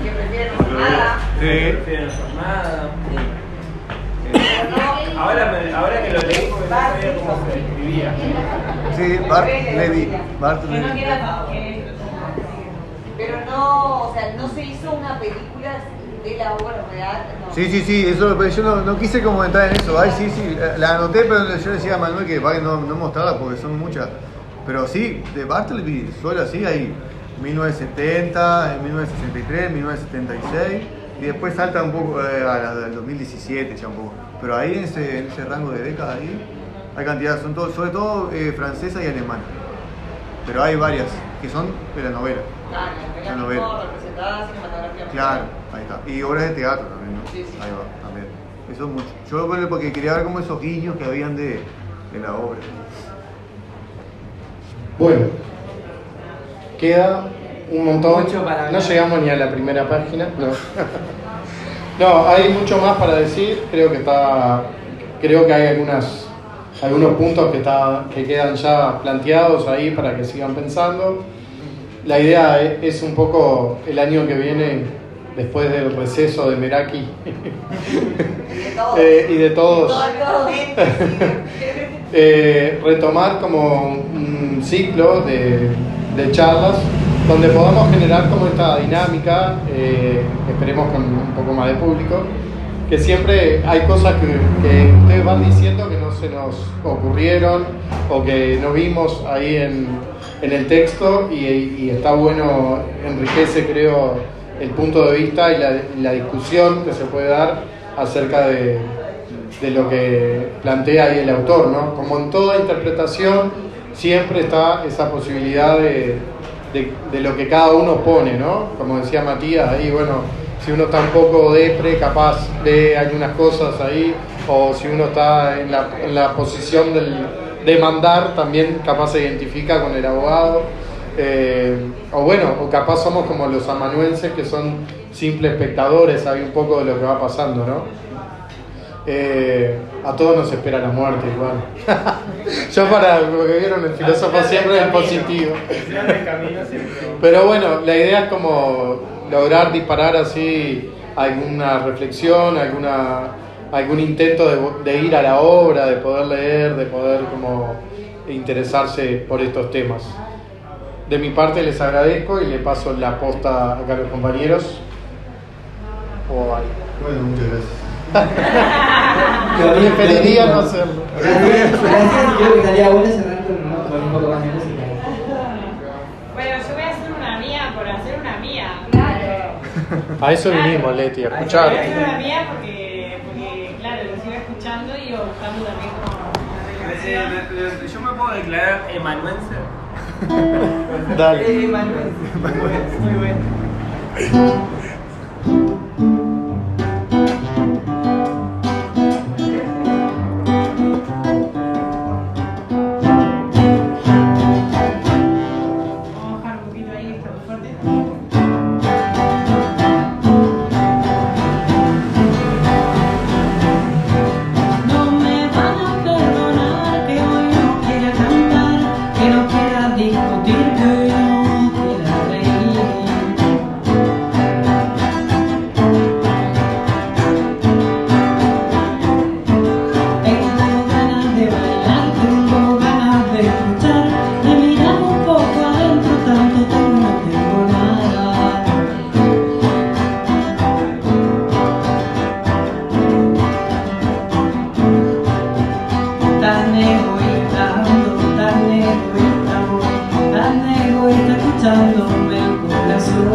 Que prefieren nada. que prefiere no hacer nada. Ahora que lo leí, porque no sabía cómo se escribía. Sí, Bartleby. Que no quiera Pero no, o sea, no se hizo una película de la obra real. No. Sí, eso, yo no quise como entrar en eso. Ay, sí, la anoté, pero yo decía a Manuel que no mostrarla porque son muchas. Pero sí, de Bartleby, solo así hay 1970, 1963, 1976 y después salta un poco a la del 2017 ya un poco. Pero ahí en ese rango de décadas ahí hay cantidad, son todos, sobre todo francesa y alemana. Pero hay varias que son de la novela. Claro, la novela representada cinematográficamente. Claro, ahí está. Y obras de teatro también, ¿no? Sí. Ahí va, también. Eso es mucho. Yo porque quería ver como esos guiños que habían de la obra. Bueno, queda un montón. Mucho para No hablar. llegamos ni a la primera página. No. No, hay mucho más para decir. Creo que hay algunos puntos que quedan ya planteados ahí para que sigan pensando. La idea es un poco el año que viene, después del receso de Meraki y de todos, retomar como un ciclo de charlas donde podamos generar como esta dinámica, esperemos con un poco más de público, que siempre hay cosas que ustedes van diciendo que no se nos ocurrieron o que no vimos ahí en el texto y está bueno, enriquece creo el punto de vista y la discusión que se puede dar acerca de lo que plantea ahí el autor, ¿no? Como en toda interpretación siempre está esa posibilidad de lo que cada uno pone, ¿no? Como decía Matías ahí, bueno, si uno está un poco depre, capaz de algunas cosas ahí, o si uno está en la posición de mandar, también capaz se identifica con el abogado, o capaz somos como los amanuenses que son simples espectadores, hay un poco de lo que va pasando, ¿no? A todos nos espera la muerte igual. Yo lo que vieron el filósofo siempre es positivo. Pero bueno, la idea es como lograr disparar así alguna reflexión, algún intento de ir a la obra, de poder leer, de poder como interesarse por estos temas. De mi parte les agradezco y le paso la posta acá a los compañeros. Bueno, muchas gracias. Preferiría no hacerlo. Gracias, creo que estaría bueno cerrar con un poco más de música. Bueno, yo voy a hacer una mía por hacer una mía. A eso vinimos, Leti, a escuchar. Voy a hacer una mía porque claro, lo sigo escuchando y iba buscando también como una relación. Yo me puedo declarar emanuense. Dale. Muy bueno. No me van a perdonar que hoy no quiera cantar, que no quiera discutir, que hoy no quiera reír. Tengo ganas de bailar, tengo ganas de escuchar, de mirar un poco adentro, tanto tengo y no tengo nada. Tan egoísta ando, tan egoísta voy, tan egoísta escuchándome el corazón.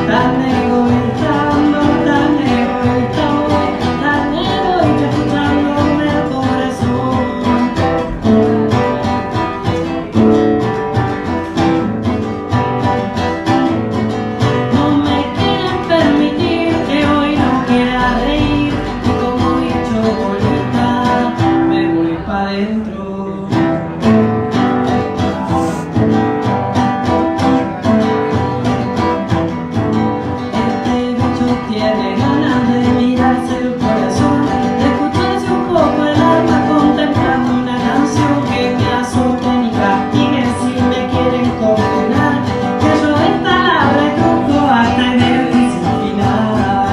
Tan egoísta ando, tan egoísta voy, tan egoísta escuchándome el corazón. No me quieren permitir que hoy no quiera reír, y como bicho bolita me voy pa' dentro. Este bicho tiene ganas de mirarse el corazón, de escucharse un poco el alma contemplando una canción que me azote ni castigue si me quieren condenar, que yo esta la retruco hasta en el juicio final.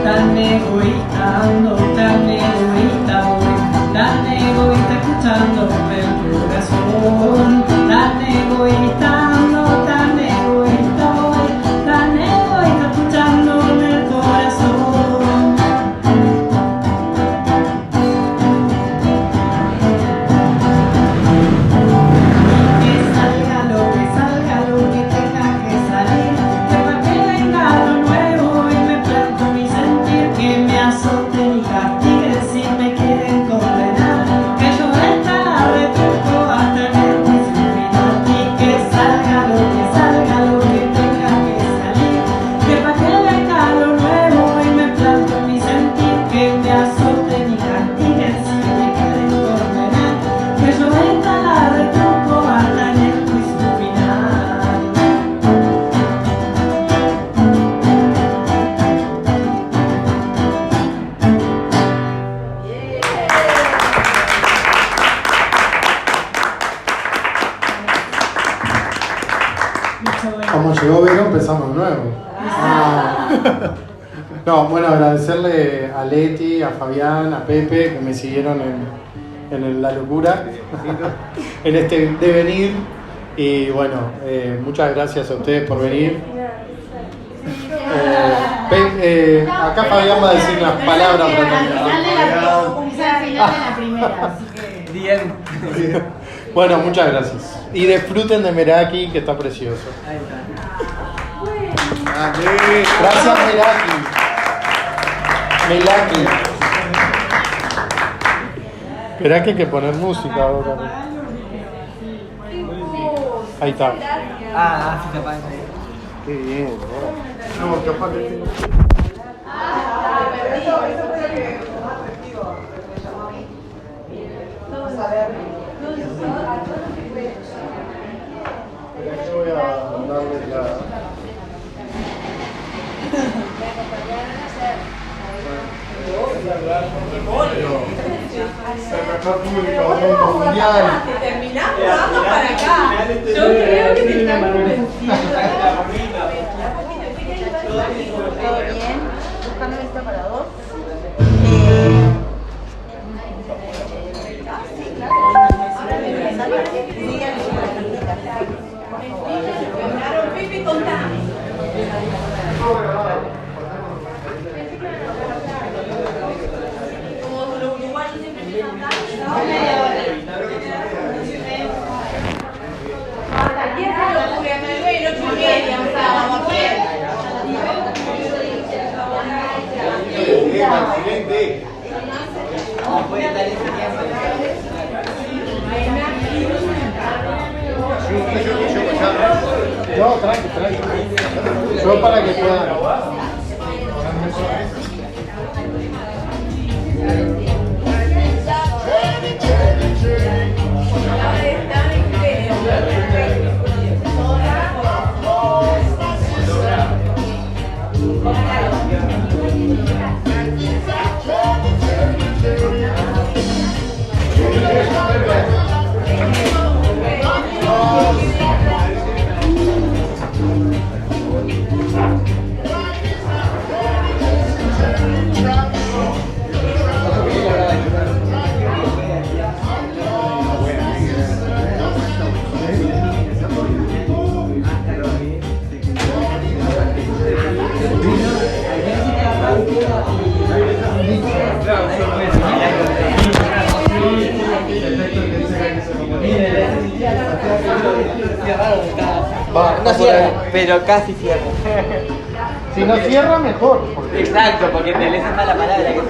Tan egoísta ando, tan egoísta voy, tan egoísta escuchándome el corazón. Tan egoísta ando, tan egoísta voy, tan egoísta escuchándome el corazón. Que salga lo que tenga que salir, que pa' que venga lo nuevo y me planto mi sentir, que me azote y castigue si me quieren condenar, que yo esta la retruco hasta en el juicio final. Y que salga lo que tenga que salir, que pa' que venga lo nuevo y me planto mi sentir, que me azote y castigue si me quieren condenar, que yo esta la retruco hasta en el juicio final. Como llegó Vero, empezamos de nuevo. Ah. No, bueno, agradecerle a Leti, a Fabián, a Pepe, que me siguieron en la locura, en este devenir. Y bueno, muchas gracias a ustedes por venir. Acá Fabián va a decir las palabras para terminar. Quizá al final de la primera, así que. Bien. Bueno, muchas gracias. Y disfruten de Meraki, que está precioso. Gracias, Melaki. Esperá que hay que poner música ahora. Ahí está. Sí, capaz. Qué bien. No, capaz que tengo. Vamos a ver. Yo voy a darle la. El mejor público mundial. Terminamos, vamos para acá. Yo creo que te están convenciendo. ¿Todo bien? Buscando esto para dos. Sí, claro. puede estar ese tiempo. No, tranqui. Yo para que puedan. No cierra, pero casi cierra. Si no cierra, mejor. Exacto, porque me le más la palabra que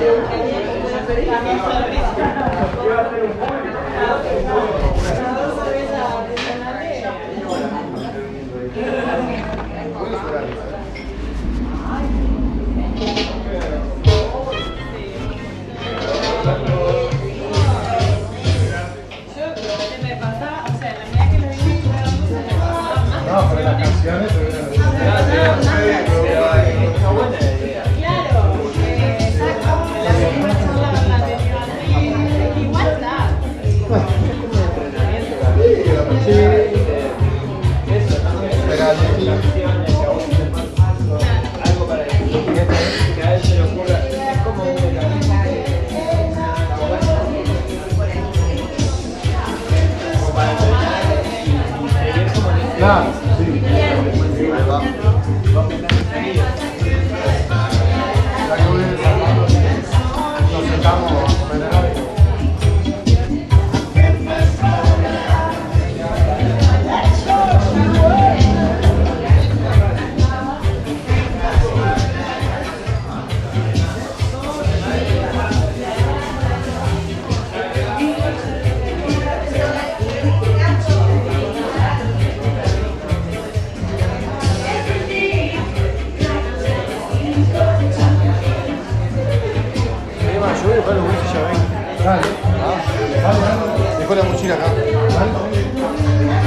No, pero las canciones se ven. Nada, sí. Nos sentamos a comer algo. Dale. Dale. Dejó la mochila acá. Dale.